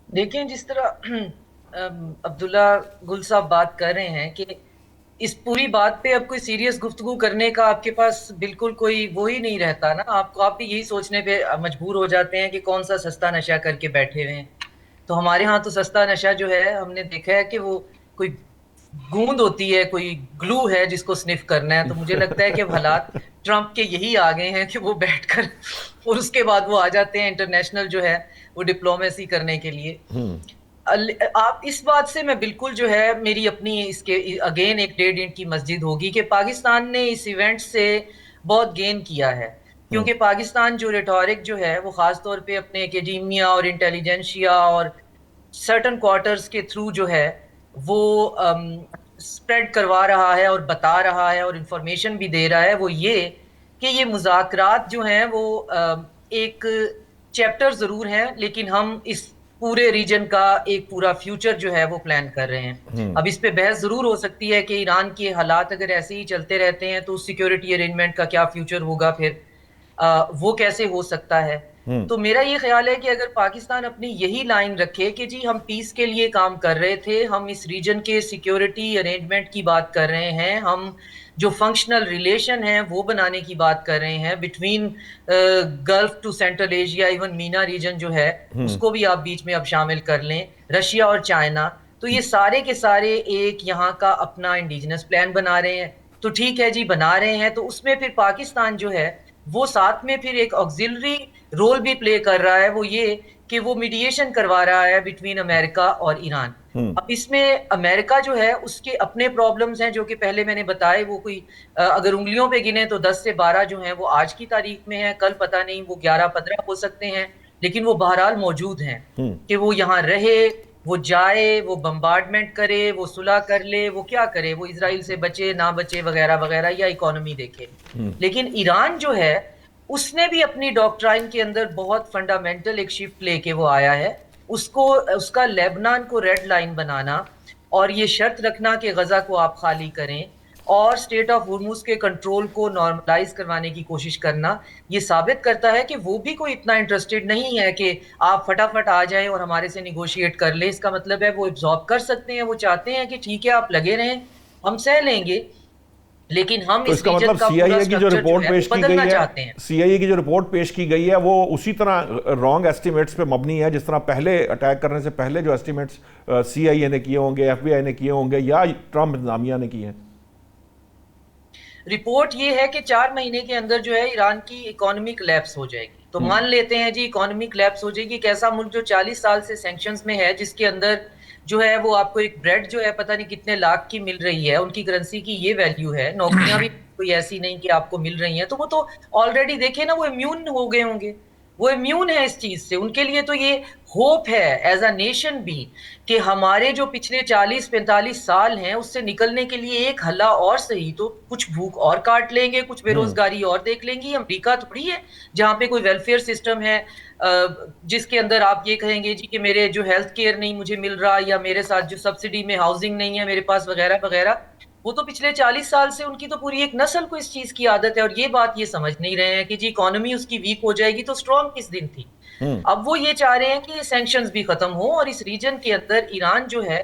دیکھیں, جس طرح عبداللہ گل صاحب بات کر رہے ہیں کہ اس پوری بات پہ اب کوئی سیریس گفتگو کرنے کا آپ کے پاس بالکل کوئی وہی نہیں رہتا نا. آپ بھی یہی سوچنے پہ مجبور ہو جاتے ہیں کہ کون سا سستا نشہ کر کے بیٹھے ہوئے ہیں. تو ہمارے ہاں تو سستا نشہ جو ہے ہم نے دیکھا ہے کہ وہ کوئی گوند ہوتی ہے, کوئی گلو ہے جس کو سنف کرنا ہے, تو مجھے لگتا ہے کہ اب حالات ٹرمپ کے یہی آ گئے ہیں کہ وہ بیٹھ کر اور اس کے بعد وہ آ جاتے ہیں انٹرنیشنل جو ہے وہ ڈپلومیسی کرنے کے لیے. آپ اس بات سے میں بالکل جو ہے میری اپنی اس کے اگین ایک 1.5 اینٹ کی مسجد ہوگی کہ پاکستان نے اس ایونٹ سے بہت گین کیا ہے, کیونکہ پاکستان جو ریٹورک جو ہے وہ خاص طور پہ اپنے اکیڈیمیا اور انٹیلیجنشیا اور سرٹن کوارٹرز کے تھرو جو ہے وہ اسپریڈ کروا رہا ہے اور بتا رہا ہے اور انفارمیشن بھی دے رہا ہے, وہ یہ کہ یہ مذاکرات جو ہیں وہ ایک چیپٹر ضرور ہیں, لیکن ہم اس پورے ریجن کا ایک پورا فیوچر جو ہے وہ پلان کر رہے ہیں. اب اس پہ بحث ضرور ہو سکتی ہے کہ ایران کے حالات اگر ایسے ہی چلتے رہتے ہیں تو سیکیورٹی ارینجمنٹ کا کیا فیوچر ہوگا, پھر وہ کیسے ہو سکتا ہے. تو میرا یہ خیال ہے کہ اگر پاکستان اپنی یہی لائن رکھے کہ جی ہم پیس کے لیے کام کر رہے تھے, ہم اس ریجن کے سیکیورٹی ارینجمنٹ کی بات کر رہے ہیں, ہم جو فنکشنل ریلیشن ہیں وہ بنانے کی بات کر رہے ہیں between Gulf to Central Asia, even MENA region جو ہے اس کو بھی آپ بیچ میں اب شامل کر لیں, رشیا اور چائنا, تو یہ سارے کے سارے ایک یہاں کا اپنا انڈیجنس پلان بنا رہے ہیں. تو ٹھیک ہے جی بنا رہے ہیں, تو اس میں پھر پاکستان جو ہے وہ ساتھ میں پھر ایک آکسیلری رول بھی پلے کر رہا ہے, وہ یہ کہ وہ میڈیشن کروا رہا ہے بٹوین امریکہ اور ایران. اب اس میں امریکہ جو ہے اس کے اپنے پرابلمز ہیں جو کہ پہلے میں نے بتائے, وہ کوئی اگر انگلیوں پہ گنے تو 10 سے 12 جو ہیں وہ آج کی تاریخ میں ہیں, کل پتہ نہیں وہ 11-15 ہو سکتے ہیں, لیکن وہ بہرحال موجود ہیں کہ وہ یہاں رہے, وہ جائے, وہ بمبارڈمنٹ کرے, وہ صلح کر لے, وہ کیا کرے, وہ اسرائیل سے بچے نہ بچے وغیرہ وغیرہ, یا اکانومی دیکھے. لیکن ایران جو ہے اس نے بھی اپنی ڈاکٹرائن کے اندر بہت فنڈامنٹل ایک شفٹ لے کے وہ آیا ہے. اس کا لیبنان کو ریڈ لائن بنانا اور یہ شرط رکھنا کہ غزہ کو آپ خالی کریں اور اسٹیٹ آف ہرمز کے کنٹرول کو نارملائز کروانے کی کوشش کرنا, یہ ثابت کرتا ہے کہ وہ بھی کوئی اتنا انٹرسٹڈ نہیں ہے کہ آپ فٹافٹ آ جائیں اور ہمارے سے نیگوشیٹ کر لیں. اس کا مطلب ہے وہ ایبزارب کر سکتے ہیں, وہ چاہتے ہیں کہ ٹھیک ہے آپ لگے رہیں, ہم سہ لیں گے, لیکن ہم اس کا مطلب سی آئی اے کی جو رپورٹ پیش کی گئی ہے, سی آئی اے کی جو رپورٹ پیش کی گئی ہے وہ اسی طرح رانگ ایسٹیمیٹس پہ مبنی ہے جس طرح پہلے اٹیک کرنے سے پہلے جو ایسٹیمیٹس سی آئی اے نے کیے ہوں گے, ایف بی آئی نے کیے ہوں گے, یا ٹرمپ انتظامیہ نے کیے ہیں. رپورٹ یہ ہے کہ 4 مہینے کے اندر جو ہے ایران کی اکانومی کلیپس ہو جائے گی. تو مان لیتے ہیں جی اکانومی کلیپس ہو جائے گی, ایک ایسا ملک جو 40 سال سے سینکشنز میں ہے, جس کے اندر جو ہے وہ آپ کو ایک بریڈ جو ہے پتہ نہیں کتنے لاکھ کی مل رہی ہے, ان کی کرنسی کی یہ ویلیو ہے, نوکریاں بھی کوئی ایسی نہیں کہ آپ کو مل رہی ہیں, تو وہ تو آلریڈی دیکھیں نا وہ امیون ہو گئے ہوں گے, وہ امیون ہے اس چیز سے. ان کے لیے تو یہ ہوپ ہے ایز اے نیشن بھی کہ ہمارے جو پچھلے 40-45 سال ہیں اس سے نکلنے کے لیے ایک حلہ اور صحیح تو کچھ بھوک اور کاٹ لیں گے, کچھ بے روزگاری اور دیکھ لیں گے. امریکہ تھوڑی ہے جہاں پہ کوئی ویلفیئر سسٹم ہے جس کے اندر آپ یہ کہیں گے جی کہ میرے جو ہیلتھ کیئر نہیں مجھے مل رہا, یا میرے ساتھ جو سبسڈی میں ہاؤسنگ نہیں ہے میرے پاس وغیرہ وغیرہ. وہ تو پچھلے 40 سال سے ان کی تو پوری ایک نسل کو اس چیز کی عادت ہے, اور یہ بات یہ سمجھ نہیں رہے ہیں کہ جی اکانومی اس کی ویک ہو جائے گی تو اسٹرانگ کس دن تھی. اب وہ یہ چاہ رہے ہیں کہ یہ سینکشنز بھی ختم ہوں, اور اس ریجن کے اندر ایران جو ہے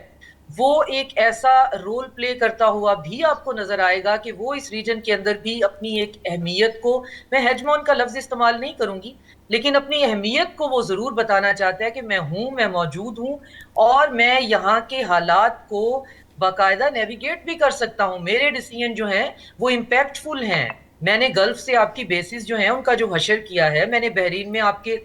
وہ ایک ایسا رول پلے کرتا ہوا بھی آپ کو نظر آئے گا کہ وہ اس ریجن کے اندر بھی اپنی ایک اہمیت کو, میں ہیجمون کا لفظ استعمال نہیں کروں گی, لیکن اپنی اہمیت کو وہ ضرور بتانا چاہتا ہے کہ میں ہوں, میں موجود ہوں, اور میں یہاں کے حالات کو باقاعدہ نیویگیٹ بھی کر سکتا ہوں. میرے ڈیسیژن جو ہیں وہ امپیکٹفل ہیں. میں نے گلف سے آپ کی بیسز جو ہیں ان کا جو حشر کیا ہے, میں نے بحرین میں آپ کے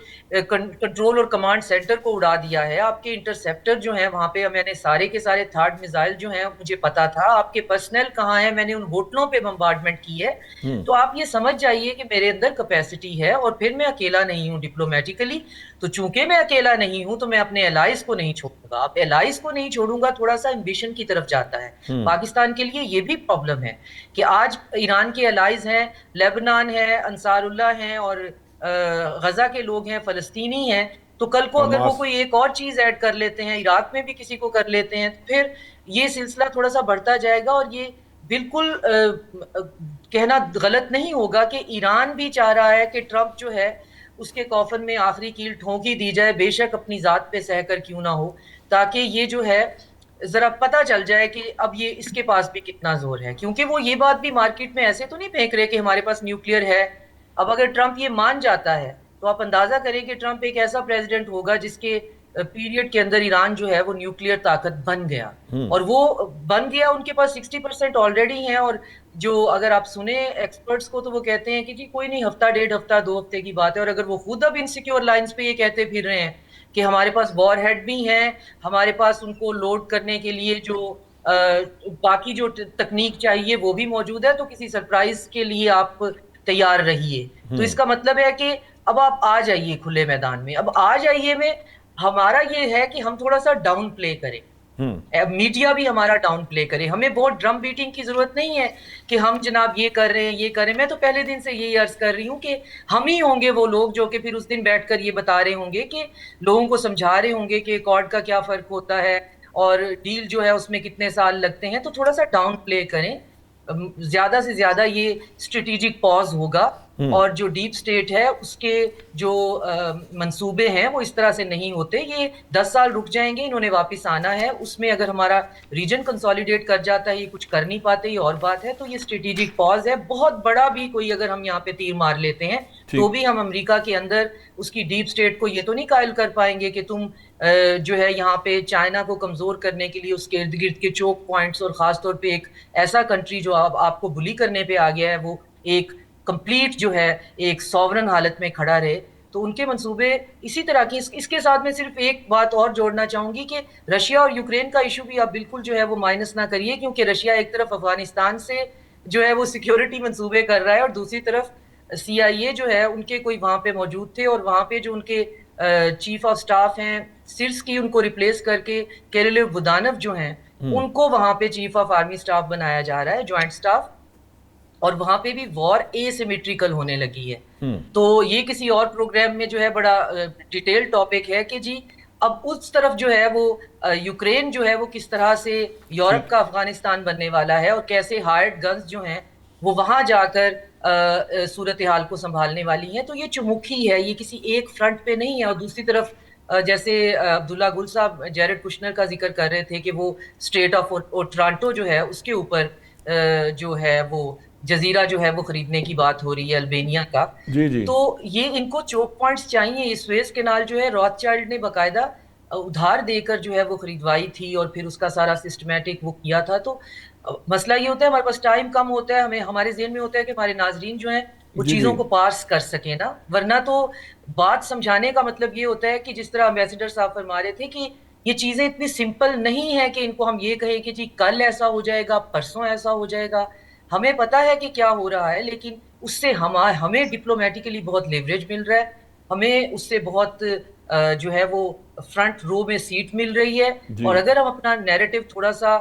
کنٹرول اور کمانڈ سینٹر کو اڑا دیا ہے, آپ کے انٹرسیپٹر جو ہیں وہاں پہ میں نے سارے کے سارے تھارڈ میزائل جو ہیں مجھے پتا تھا, آپ کے پرسنل کہاں ہیں, میں نے ان ہوٹلوں پہ بمبارڈمنٹ کی ہے. تو آپ یہ سمجھ جائیے کہ میرے اندر کیپیسٹی ہے, اور پھر میں اکیلا نہیں ہوں ڈپلومیٹیکلی. تو چونکہ میں اکیلا نہیں ہوں تو میں اپنے الائز کو نہیں چھوڑوں گا. اب الائز کو نہیں چھوڑوں گا تھوڑا سا ایمبیشن کی طرف جاتا ہے. پاکستان کے لیے یہ بھی پرابلم ہے کہ آج ایران کے الائز ہیں, لیبنان ہے, انصار اللہ ہیں, اور غزہ کے لوگ ہیں, فلسطینی ہیں. تو کل کو اگر وہ کوئی ایک اور چیز ایڈ کر لیتے ہیں, عراق میں بھی کسی کو کر لیتے ہیں, تو پھر یہ سلسلہ تھوڑا سا بڑھتا جائے گا. اور یہ بالکل کہنا غلط نہیں ہوگا کہ ایران بھی چاہ رہا ہے کہ ٹرمپ جو ہے اس کے کافن میں آخری کیل ٹھونکی دی جائے, بے شک اپنی ذات پہ سہ کر کیوں نہ ہو, تاکہ یہ جو ہے ذرا پتہ چل جائے کہ اب یہ اس کے پاس بھی کتنا زور ہے. کیونکہ وہ یہ بات بھی مارکیٹ میں ایسے تو نہیں پھینک رہے کہ ہمارے پاس نیوکلیئر ہے. اب اگر ٹرمپ یہ مان جاتا ہے تو آپ اندازہ کریں کہ ٹرمپ ایک ایسا پریزیڈنٹ ہوگا جس کے پیریڈ کے اندر ایران جو ہے وہ نیوکلیئر طاقت بن گیا, اور وہ بن گیا, ان کے پاس 60% آلریڈی ہیں. اور جو اگر آپ سنیں ایکسپرٹس کو تو وہ کہتے ہیں کہ جی کوئی نہیں, ہفتہ ڈیڑھ ہفتہ 2 ہفتے کی بات ہے. اور اگر وہ خود اب انسیکیور لائنز پہ یہ کہتے پھر رہے ہیں کہ ہمارے پاس وار ہیڈ بھی ہیں, ہمارے پاس ان کو لوڈ کرنے کے لیے جو باقی جو تکنیک چاہیے وہ بھی موجود ہے, تو کسی سرپرائز کے لیے آپ تیار رہیے. تو اس کا مطلب ہے کہ اب آپ آ جائیے کھلے میدان میں. اب آ جائیے میں ہمارا یہ ہے کہ ہم تھوڑا سا ڈاؤن پلے کریں, میڈیا بھی ہمارا ڈاؤن پلے کرے. ہمیں بہت ڈرم بیٹنگ کی ضرورت نہیں ہے کہ ہم جناب یہ کر رہے ہیں یہ کر رہے ہیں. میں تو پہلے دن سے یہی عرض کر رہی ہوں کہ ہم ہی ہوں گے وہ لوگ جو کہ پھر اس دن بیٹھ کر یہ بتا رہے ہوں گے, کہ لوگوں کو سمجھا رہے ہوں گے کہ ایکارڈ کا کیا فرق ہوتا ہے اور ڈیل جو ہے اس میں کتنے سال لگتے ہیں. تو تھوڑا سا ڈاؤن پلے کریں, زیادہ سے زیادہ یہ اسٹریٹجک پاز ہوگا. اور جو ڈیپ سٹیٹ ہے اس کے جو منصوبے ہیں وہ اس طرح سے نہیں ہوتے. یہ 10 سال رک جائیں گے, انہوں نے واپس آنا ہے. اس میں اگر ہمارا ریجن کنسولیڈیٹ کر جاتا ہے, یہ کچھ کر نہیں پاتے, یہ اور بات ہے. تو یہ اسٹریٹجک پاز ہے بہت بڑا بھی. کوئی اگر ہم یہاں پہ تیر مار لیتے ہیں تو بھی ہم امریکہ کے اندر اس کی ڈیپ سٹیٹ کو یہ تو نہیں قائل کر پائیں گے کہ تم جو ہے یہاں پہ چائنا کو کمزور کرنے کے لیے اس کے ارد گرد کے چوک پوائنٹس, اور خاص طور پہ ایک ایسا کنٹری جو آپ کو بلی کرنے پہ آ گیا ہے, وہ ایک کمپلیٹ جو ہے ایک سوورن حالت میں کھڑا رہے. تو ان کے منصوبے اسی طرح کی. اس کے ساتھ میں صرف ایک بات اور جوڑنا چاہوں گی کہ رشیا اور یوکرین کا ایشو بھی آپ بالکل جو ہے وہ مائنس نہ کریے, کیونکہ رشیا ایک طرف افغانستان سے جو ہے وہ سیکیورٹی منصوبے کر رہا ہے, اور دوسری طرف CIA جو ہے ان کے کوئی وہاں پہ موجود تھے, اور وہاں پہ جو ان کے چیف آف سٹاف ہیں سرس کی, ان کو ریپلیس کر کے کیریلیو بودانوف جو ہیں ان کو وہاں پہ چیف آف آرمی سٹاف بنایا جا رہا ہے, جوائنٹ سٹاف. اور وہاں پہ بھی وار اے سیمیٹریکل ہونے لگی ہے. تو یہ کسی اور پروگرام میں جو ہے بڑا ڈیٹیل ٹاپک ہے کہ جی اب اس طرف جو ہے وہ یوکرین جو ہے وہ کس طرح سے یورپ کا افغانستان بننے والا ہے, اور کیسے ہارڈ گنز جو ہیں وہ وہاں جا کر صورتحال کو سنبھالنے والی ہیں. تو یہ چمکھی ہے, یہ کسی ایک فرنٹ پہ نہیں ہے. اور دوسری طرف جیسے عبداللہ گل صاحب جیرڈ کشنر کا ذکر کر رہے تھے کہ وہ اسٹیٹ آف ٹرانٹو جو ہے اس کے اوپر جو ہے وہ جزیرہ جو ہے وہ خریدنے کی بات ہو رہی ہے البینیا کا. تو یہ ان کو چوک پوائنٹس چاہیے. سویز کینال جو ہے روتھ چائلڈ نے باقاعدہ ادھار دے کر جو ہے وہ خریدوائی تھی, اور پھر اس کا سارا سسٹمیٹک وہ کیا تھا. تو مسئلہ یہ ہوتا ہے ہمارے پاس ٹائم کم ہوتا ہے, ہمیں ہمارے ذہن میں ہوتا ہے کہ ہمارے ناظرین جو ہیں وہ چیزوں کو پارس کر سکیں نا, ورنہ تو بات سمجھانے کا مطلب یہ ہوتا ہے کہ جس طرح امبیسڈر صاحب فرما رہے تھے کہ یہ چیزیں اتنی سمپل نہیں ہیں کہ ان کو ہم یہ کہیں کہ جی کل ایسا ہو جائے گا, پرسوں ایسا ہو جائے گا. ہمیں پتا ہے کہ کیا ہو رہا ہے, لیکن اس سے ہمیں ڈپلومیٹیکلی بہت لیوریج مل رہا ہے, ہمیں اس سے بہت جو ہے وہ فرنٹ رو میں سیٹ مل رہی ہے. اور اگر ہم اپنا نیریٹو تھوڑا سا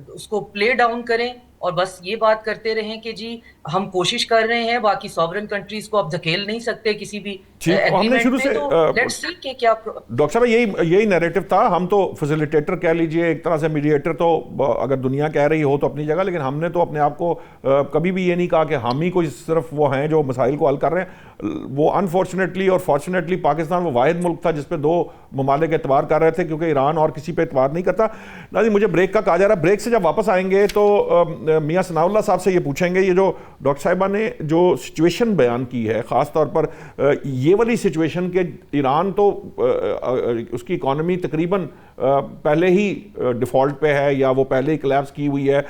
اس کو پلے ڈاؤن کریں اور بس یہ بات کرتے رہیں کہ جی ہم کوشش کر رہے ہیں, باقی سوورن کنٹریز کو اب دھکیل نہیں سکتے کسی بھی ایگریمنٹ میں, تو لیٹس سی کہ کیا. ڈاکٹر صاحب یہی نیریٹو تھا. ہم تو فیسیلیٹیٹر کہہ لیجئے, ایک طرح سے میڈیٹر تو اگر دنیا کہہ رہی ہو تو اپنی جگہ, لیکن ہم نے تو اپنے آپ کو کبھی بھی یہ نہیں کہا کہ ہم ہی کوئی صرف وہ ہیں جو مسائل کو حل کر رہے ہیں. وہ انفارچونیٹلی اور فارچونیٹلی پاکستان وہ واحد ملک تھا جس پہ 2 ممالک اعتبار کر رہے تھے, کیونکہ ایران اور کسی پہ اعتبار نہیں کرتا. ناظرین مجھے بریک کا کہا جا رہا ہے, بریک سے جب واپس آئیں گے تو میاں ثناء اللہ صاحب سے یہ پوچھیں گے, یہ جو ڈاکٹر صاحبہ نے جو سچویشن بیان کی ہے, خاص طور پر یہ والی سچویشن کہ ایران تو اس کی اکانومی تقریباً پہلے ہی ڈیفالٹ پہ ہے یا وہ پہلے ہی کلیپس کی ہوئی ہے,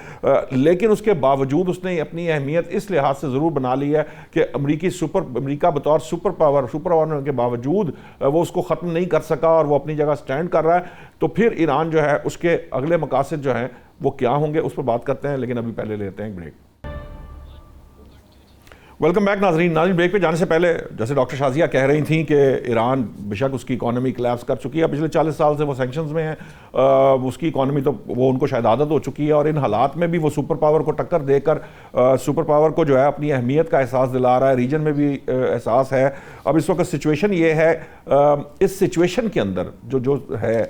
لیکن اس کے باوجود اس نے اپنی اہمیت اس لحاظ سے ضرور بنا لی ہے کہ امریکہ بطور سپر پاور ہونے کے باوجود وہ اس کو ختم نہیں کر سکا, اور وہ اپنی جگہ سٹینڈ کر رہا ہے. تو پھر ایران جو ہے اس کے اگلے مقاصد جو ہیں وہ کیا ہوں گے, اس پر بات کرتے ہیں, لیکن ابھی پہلے لیتے ہیں بریک. ویلکم بیک ناظرین. بریک پہ جانے سے پہلے جیسے ڈاکٹر شازیہ کہہ رہی تھیں کہ ایران بے شک اس کی اکانومی کلیپس کر چکی ہے, پچھلے 40 سال سے وہ سینکشنز میں ہیں, اس کی اکانومی تو وہ ان کو شاید عادت ہو چکی ہے, اور ان حالات میں بھی وہ سپر پاور کو ٹکر دے کر سپر پاور کو جو ہے اپنی اہمیت کا احساس دلا رہا ہے, ریجن میں بھی احساس ہے. اب اس وقت سچویشن یہ ہے, اس سچویشن کے اندر جو ہے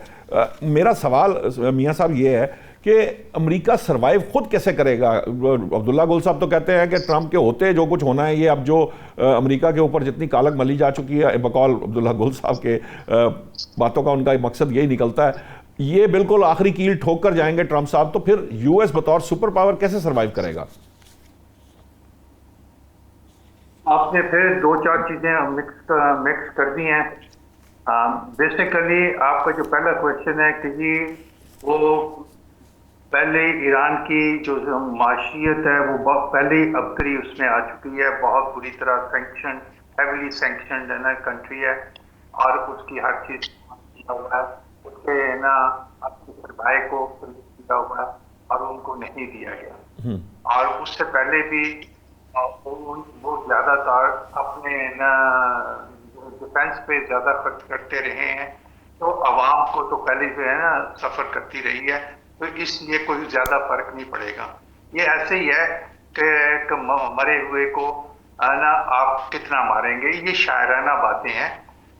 میرا سوال میاں صاحب یہ ہے کہ امریکہ سروائیو خود کیسے کرے گا. عبداللہ گل صاحب تو کہتے ہیں کہ ٹرمپ کے ہوتے جو کچھ ہونا ہے, یہ اب جو امریکہ کے اوپر جتنی کالک ملی جا چکی ہے, بقول عبداللہ گل صاحب کے باتوں کا ان کا مقصد یہی نکلتا ہے, یہ بالکل آخری کیل ٹھوک کر جائیں گے ٹرمپ صاحب, تو پھر یو ایس بطور سپر پاور کیسے سروائیو کرے گا؟ آپ نے پھر 2-4 چیزیں مکس کر دی ہیں. بیسیکلی آپ کا جو پہلا کویشچن ہے کہ جی وہ پہلے ایران کی جو معاشیت ہے وہ پہلے ہی ابتری اس میں آ چکی ہے، بہت بری طرح سینکشن، ہیویلی سینکشنڈ ہے نا کنٹری ہے، اور اس کی ہر چیز کیا ہوا ہے، اس کے نا اپنے سرمایہ کو کیا ہوا ہے اور ان کو نہیں دیا گیا، اور اس سے پہلے بھی وہ زیادہ تر اپنے نا ڈیفینس پہ زیادہ خرچ کرتے رہے ہیں، تو عوام کو تو پہلے جو ہے نا سفر کرتی رہی ہے، تو اس لیے کوئی زیادہ فرق نہیں پڑے گا۔ یہ ایسے ہی ہے کہ مرے ہوئے کو نا آپ کتنا ماریں گے، یہ شاعرانہ باتیں ہیں۔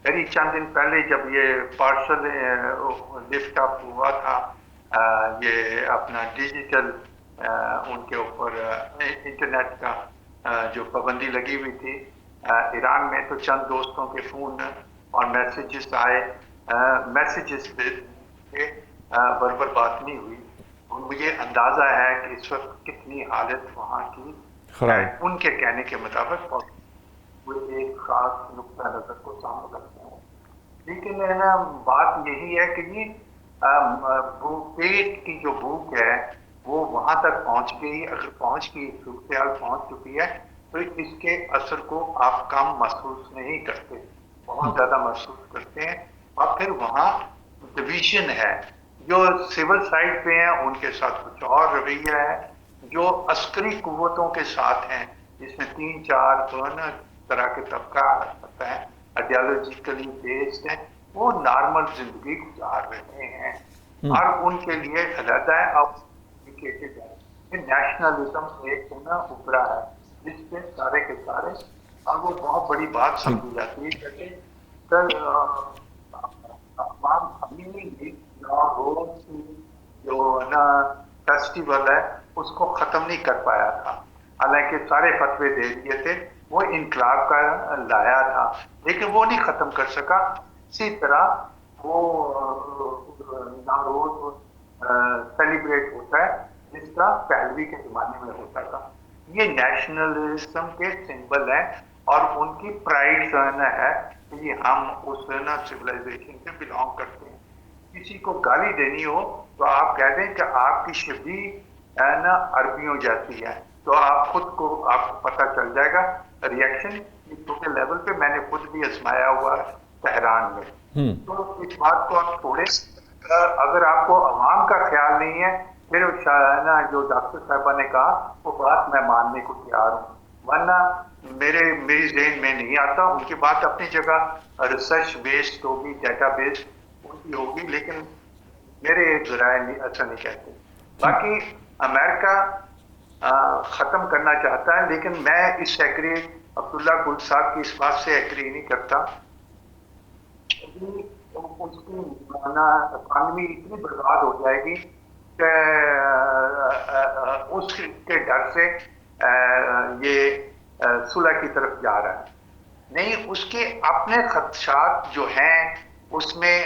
میری چند دن پہلے جب یہ پارسل لفٹ اپ ہوا تھا، یہ اپنا ڈیجیٹل ان کے اوپر انٹرنیٹ کا جو پابندی لگی ہوئی تھی ایران میں، تو چند دوستوں کے فون اور میسیجز آئے، میسیجز پہ برابر بات نہیں ہوئی، اور مجھے اندازہ ہے کہ اس وقت کتنی حالت وہاں کی ان کے کہنے کے مطابق وہ ایک خاص نقطہ نظر کو سامنے رکھتے ہیں۔ لیکن بات یہی ہے کہ یہ پیٹ کی جو بھوک ہے وہ وہاں تک پہنچ گئی، اگر پہنچ گئی، صورتحال پہنچ چکی ہے، تو اس کے اثر کو آپ کم محسوس نہیں کرتے، بہت زیادہ محسوس کرتے ہیں۔ اور پھر وہاں ڈویژن ہے، جو سول سائڈ پہ ہیں ان کے ساتھ کچھ اور رویہ ہے، جو عسکری قوتوں کے ساتھ ہیں جس میں 3-4 طرح کے طبقہ آتا ہے، آئیڈیالوجیکلی بیسڈ ہیں، وہ نارمل زندگی گزار رہے ہیں، اور ان کے لیے علیحدہ ہے۔ اب نیشنلزم ایک نا ابھرا ہے جس پہ سارے کے سارے، اور وہ بہت بڑی بات سمجھی جاتی ہے کہ عوام ابھی روز کی جو نا فیسٹیول ہے اس کو ختم نہیں کر پایا تھا، حالانکہ سارے فتوے دے دیے تھے، وہ انقلاب کا لایا تھا لیکن وہ نہیں ختم کر سکا۔ اسی طرح وہ روز سیلیبریٹ ہوتا ہے جس طرح پہلوی کے زمانے میں ہوتا تھا۔ یہ نیشنلزم کے سمبل ہیں اور ان کی پرائڈ ہے کہ ہم اس سویلائزیشن سے بلانگ کرتے ہیں۔ کسی کو گالی دینی ہو تو آپ کہہ دیں کہ آپ کی شبیہ نا عربیوں جاتی ہے، تو آپ خود کو آپ کو پتہ چل جائے گا ریئیکشن چھوٹے لیول پہ میں نے خود بھی آزمایا ہوا ہے تہران میں۔ تو اس بات کو آپ چھوڑیں، اگر آپ کو عوام کا خیال نہیں ہے، پھر جو ڈاکٹر صاحبہ نے کہا وہ بات میں ماننے کو تیار ہوں، ورنہ میری ذہن میں نہیں آتا۔ ان کی بات اپنی جگہ ریسرچ بیسڈ ہوگی، ڈیٹا بیسڈ ان کی ہوگی، لیکن میرے ذرائع ایسا نہیں کہتے۔ باقی امریکہ ختم کرنا چاہتا ہے، لیکن میں اس ایگری عبداللہ گل صاحب کی اس بات سے ایگری نہیں کرتا۔ اس کی اکانومی اتنی برباد ہو جائے گی کہ اس کے ڈر سے یہ صلح کی طرف جا رہا ہے۔ نہیں، اس کے اپنے خدشات جو ہیں اس میں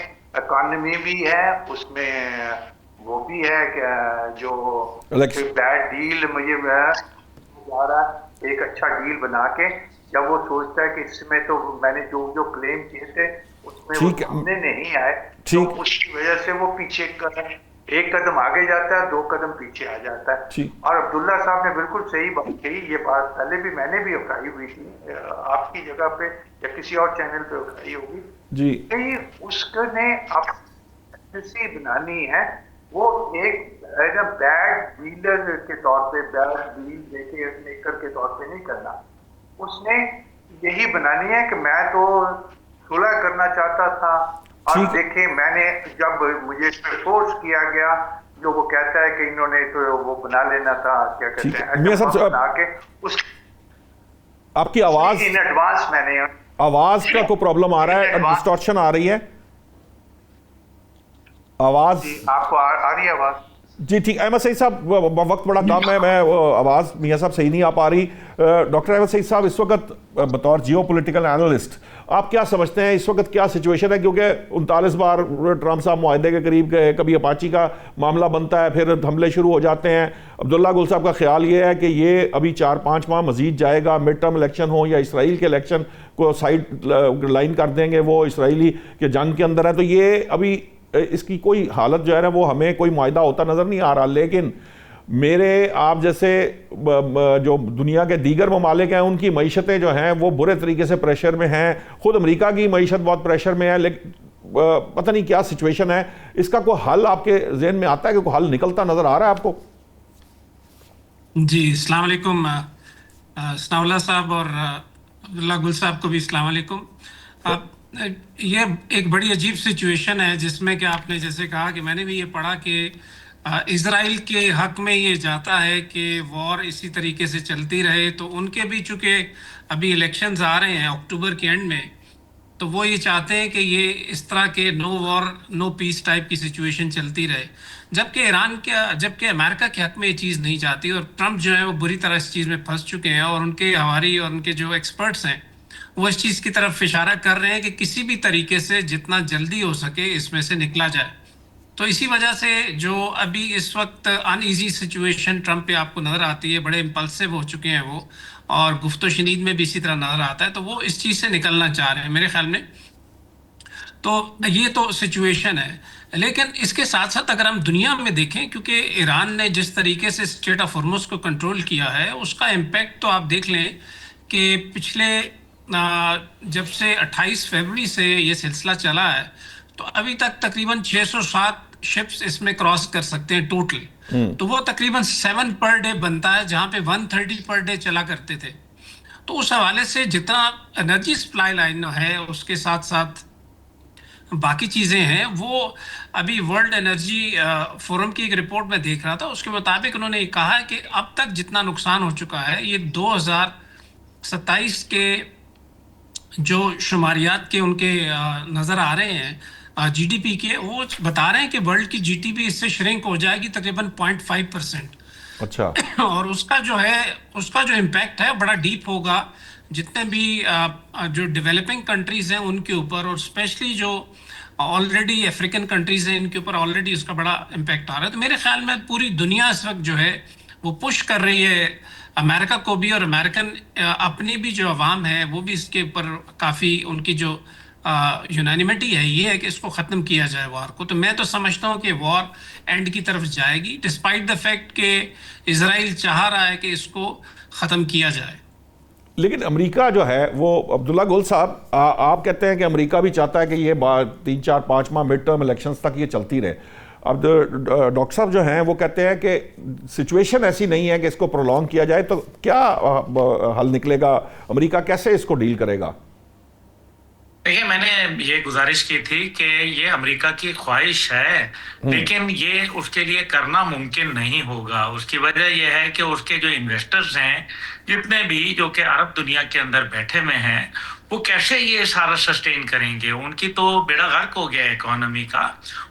اکانومی بھی ہے، اس میں وہ بھی ہے کہ جو بیڈ ڈیل مجھے جا رہا ہے، ایک اچھا ڈیل بنا کے جب وہ سوچتا ہے کہ اس میں تو میں نے جو کلیم کیے تھے اس میں وہ سامنے نہیں آئے، تو اس کی وجہ سے وہ پیچھے ایک قدم آگے جاتا ہے، 2 قدم پیچھے آ جاتا ہے۔ اور عبداللہ صاحب نے بالکل صحیح بات کہی، یہ بات پہلے بھی میں نے بھی اٹھائی ہوئی تھی آپ کی جگہ پہ یا کسی اور چینل پہ اٹھائی ہوگی جی، کہ اس نے پالیسی بنانی ہے، وہ ایک بیڈ ڈیلر کے طور پہ، بیڈ ڈیل دیکھے میکر کے طور پہ نہیں کرنا، اس نے یہی بنانی ہے کہ میں تو صلح کرنا چاہتا تھا، اور دیکھیں میں نے جب مجھے فورس کیا گیا، جو وہ کہتا ہے کہ انہوں نے تو وہ بنا لینا تھا، کیا کہتے ہیں، بنا کے اس آپ کی آواز ان ایڈوانس میں نے آواز کا کوئی پرابلم آ رہا ہے، ڈسٹورشن آ رہی ہے آواز؟ آپ کو آ رہی ہے آواز؟ جی ٹھیک۔ احمد سعید صاحب وقت بڑا کم ہے، میں آواز میاں صاحب صحیح نہیں آ پا رہی۔ ڈاکٹر احمد سعید صاحب اس وقت بطور جیو پولیٹیکل اینالسٹ آپ کیا سمجھتے ہیں اس وقت کیا سچویشن ہے؟ کیونکہ 39 بار ٹرمپ صاحب معاہدے کے قریب گئے, کبھی اپاچی کا معاملہ بنتا ہے, پھر حملے شروع ہو جاتے ہیں. عبداللہ گل صاحب کا خیال یہ ہے کہ یہ ابھی 4-5 ماہ مزید جائے گا, مڈ ٹرم الیکشن ہو یا اسرائیل کے الیکشن کو سائڈ لائن کر دیں گے, وہ اسرائیلی کے جنگ کے اندر ہے, تو یہ ابھی اس کی کوئی حالت جو ہے نا وہ ہمیں کوئی معاہدہ ہوتا نظر نہیں آ رہا. لیکن میرے آپ جیسے جو دنیا کے دیگر ممالک ہیں ان کی معیشتیں جو ہیں وہ برے طریقے سے پریشر میں ہیں, خود امریکہ کی معیشت بہت پریشر میں ہے, لیکن پتہ نہیں کیا سچویشن ہے. اس کا کوئی حل آپ کے ذہن میں آتا ہے کہ کوئی حل نکلتا نظر آ رہا ہے آپ کو؟ جی السلام علیکم ثناء اللہ صاحب اور عبداللہ گل صاحب کو بھی السلام علیکم. یہ ایک بڑی عجیب سچویشن ہے جس میں کہ آپ نے جیسے کہا کہ میں نے بھی یہ پڑھا کہ اسرائیل کے حق میں یہ جاتا ہے کہ وار اسی طریقے سے چلتی رہے, تو ان کے بھی چونکہ ابھی الیکشنز آ رہے ہیں اکتوبر کے اینڈ میں, تو وہ یہ چاہتے ہیں کہ یہ اس طرح کے نو وار نو پیس ٹائپ کی سچویشن چلتی رہے, جبکہ امریکہ کے حق میں یہ چیز نہیں جاتی. اور ٹرمپ جو ہے وہ بری طرح اس چیز میں پھنس چکے ہیں, اور ان کے ہواری اور ان کے جو ایکسپرٹس ہیں وہ اس چیز کی طرف اشارہ کر رہے ہیں کہ کسی بھی طریقے سے جتنا جلدی ہو سکے اس میں سے نکلا جائے. تو اسی وجہ سے جو ابھی اس وقت ان ایزی سچویشن ٹرمپ پہ آپ کو نظر آتی ہے, بڑے امپلسو ہو چکے ہیں وہ, اور گفت و شنید میں بھی اسی طرح نظر آتا ہے, تو وہ اس چیز سے نکلنا چاہ رہے ہیں میرے خیال میں. تو یہ تو سچویشن ہے. لیکن اس کے ساتھ ساتھ اگر ہم دنیا میں دیکھیں, کیونکہ ایران نے جس طریقے سے اسٹریٹ آف ہارمز کو کنٹرول کیا ہے اس کا امپیکٹ تو آپ دیکھ لیں کہ پچھلے جب سے 28 فروری سے یہ سلسلہ چلا ہے تو ابھی تک تقریباً 607 شپس اس میں کراس کر سکتے ہیں ٹوٹل. تو وہ تقریباً 7 پر ڈے بنتا ہے, جہاں پہ 130 پر ڈے چلا کرتے تھے. تو اس حوالے سے جتنا انرجی سپلائی لائن ہے اس کے ساتھ ساتھ باقی چیزیں ہیں, وہ ابھی ورلڈ انرجی فورم کی ایک رپورٹ میں دیکھ رہا تھا, اس کے مطابق انہوں نے یہ کہا ہے کہ اب تک جتنا نقصان ہو چکا ہے یہ 2027 کے جو شماریات کے ان کے نظر آ رہے ہیں جی ڈی پی کے, وہ بتا رہے ہیں کہ ورلڈ کی جی ڈی پی اس سے شرنک ہو جائے گی تقریباً 0.5%. اچھا. اور اس کا جو امپیکٹ ہے بڑا ڈیپ ہوگا جتنے بھی جو ڈیولپنگ کنٹریز ہیں ان کے اوپر, اور اسپیشلی جو آلریڈی افریقن کنٹریز ہیں ان کے اوپر آلریڈی اس کا بڑا امپیکٹ آ رہا ہے. تو میرے خیال میں پوری دنیا اس وقت جو ہے وہ پش کر رہی ہے امریکہ کو بھی, اور امریکن اپنی بھی جو عوام ہے وہ بھی اس کے اوپر کافی ان کی جو یونانیمٹی ہے یہ ہے کہ اس کو ختم کیا جائے وار کو. تو میں تو سمجھتا ہوں کہ وار اینڈ کی طرف جائے گی ڈسپائٹ دا فیکٹ کہ اسرائیل چاہ رہا ہے کہ اس کو ختم کیا جائے. لیکن امریکہ جو ہے وہ عبداللہ گل صاحب آپ کہتے ہیں کہ امریکہ بھی چاہتا ہے کہ یہ 3-4-5 ماہ مڈ ٹرم الیکشنز تک یہ چلتی رہے. اب ڈاکٹر صاحب جو ہیں وہ کہتے ہیں کہ سچویشن ایسی نہیں ہے کہ اس کو پرولونگ کیا جائے, تو کیا حل نکلے گا؟ امریکہ کیسے اس کو ڈیل کرے گا؟ دیکھیے میں نے یہ گزارش کی تھی کہ یہ امریکہ کی خواہش ہے, لیکن یہ اس کے لیے کرنا ممکن نہیں ہوگا. اس کی وجہ یہ ہے کہ اس کے جو انویسٹرز ہیں جتنے بھی جو کہ عرب دنیا کے اندر بیٹھے ہوئے ہیں وہ کیسے یہ سارا سسٹین کریں گے. ان کی تو بیڑا غرق ہو گیا ہے اکانومی کا,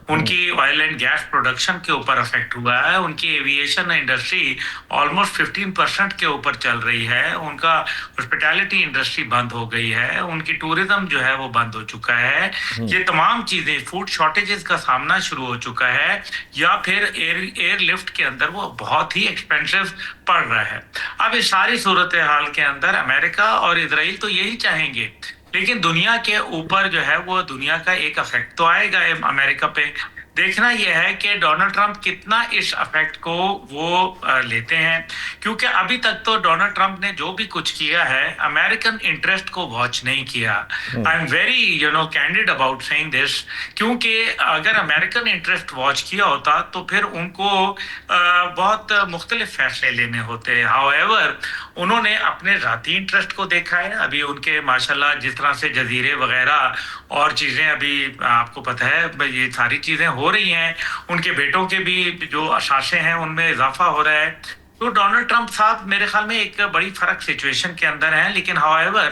ان کی آئل اینڈ گیس پروڈکشن کے اوپر افیکٹ ہوا ہے, ان کی ایویشن انڈسٹری آلموسٹ 15% کے اوپر چل رہی ہے, ان کا ہاسپٹیلٹی انڈسٹری بند ہو گئی ہے, ان کی ٹورزم جو ہے وہ بند ہو چکا ہے. یہ تمام چیزیں, فوڈ شارٹیجز کا سامنا شروع ہو چکا ہے, یا پھر ایئر لفٹ کے اندر وہ بہت ہی ایکسپینسو پڑ رہا ہے. اب اس ساری صورتحال کے اندر امریکہ اور اسرائیل تو یہی چاہیں گے, لیکن دنیا کے اوپر جو ہے وہ دنیا کا ایک افیکٹ تو آئے گا امریکہ پہ. دیکھنا یہ ہے کہ ڈونلڈ ٹرمپ کتنا اس افیکٹ کو وہ لیتے ہیں, کیونکہ ابھی تک تو ڈونلڈ ٹرمپ نے جو بھی کچھ کیا ہے امریکن انٹرسٹ کو واچ نہیں کیا. I am very candid about seeing this, کیونکہ اگر امریکن انٹرسٹ واچ کیا ہوتا تو پھر ان کو بہت مختلف فیصلے لینے ہوتے. ہاؤ ایور انہوں نے اپنے ذاتی انٹرسٹ کو دیکھا ہے. ابھی ان کے ماشاءاللہ جس طرح سے جزیرے وغیرہ اور چیزیں ابھی آپ کو پتہ ہے یہ ساری چیزیں ہو رہی ہیں, ان کے بیٹوں کے بھی جو اثاثے ہیں ان میں اضافہ ہو رہا ہے. تو ڈونلڈ ٹرمپ صاحب میرے خیال میں ایک بڑی فرق سچویشن کے اندر ہیں, لیکن ہاؤ ایور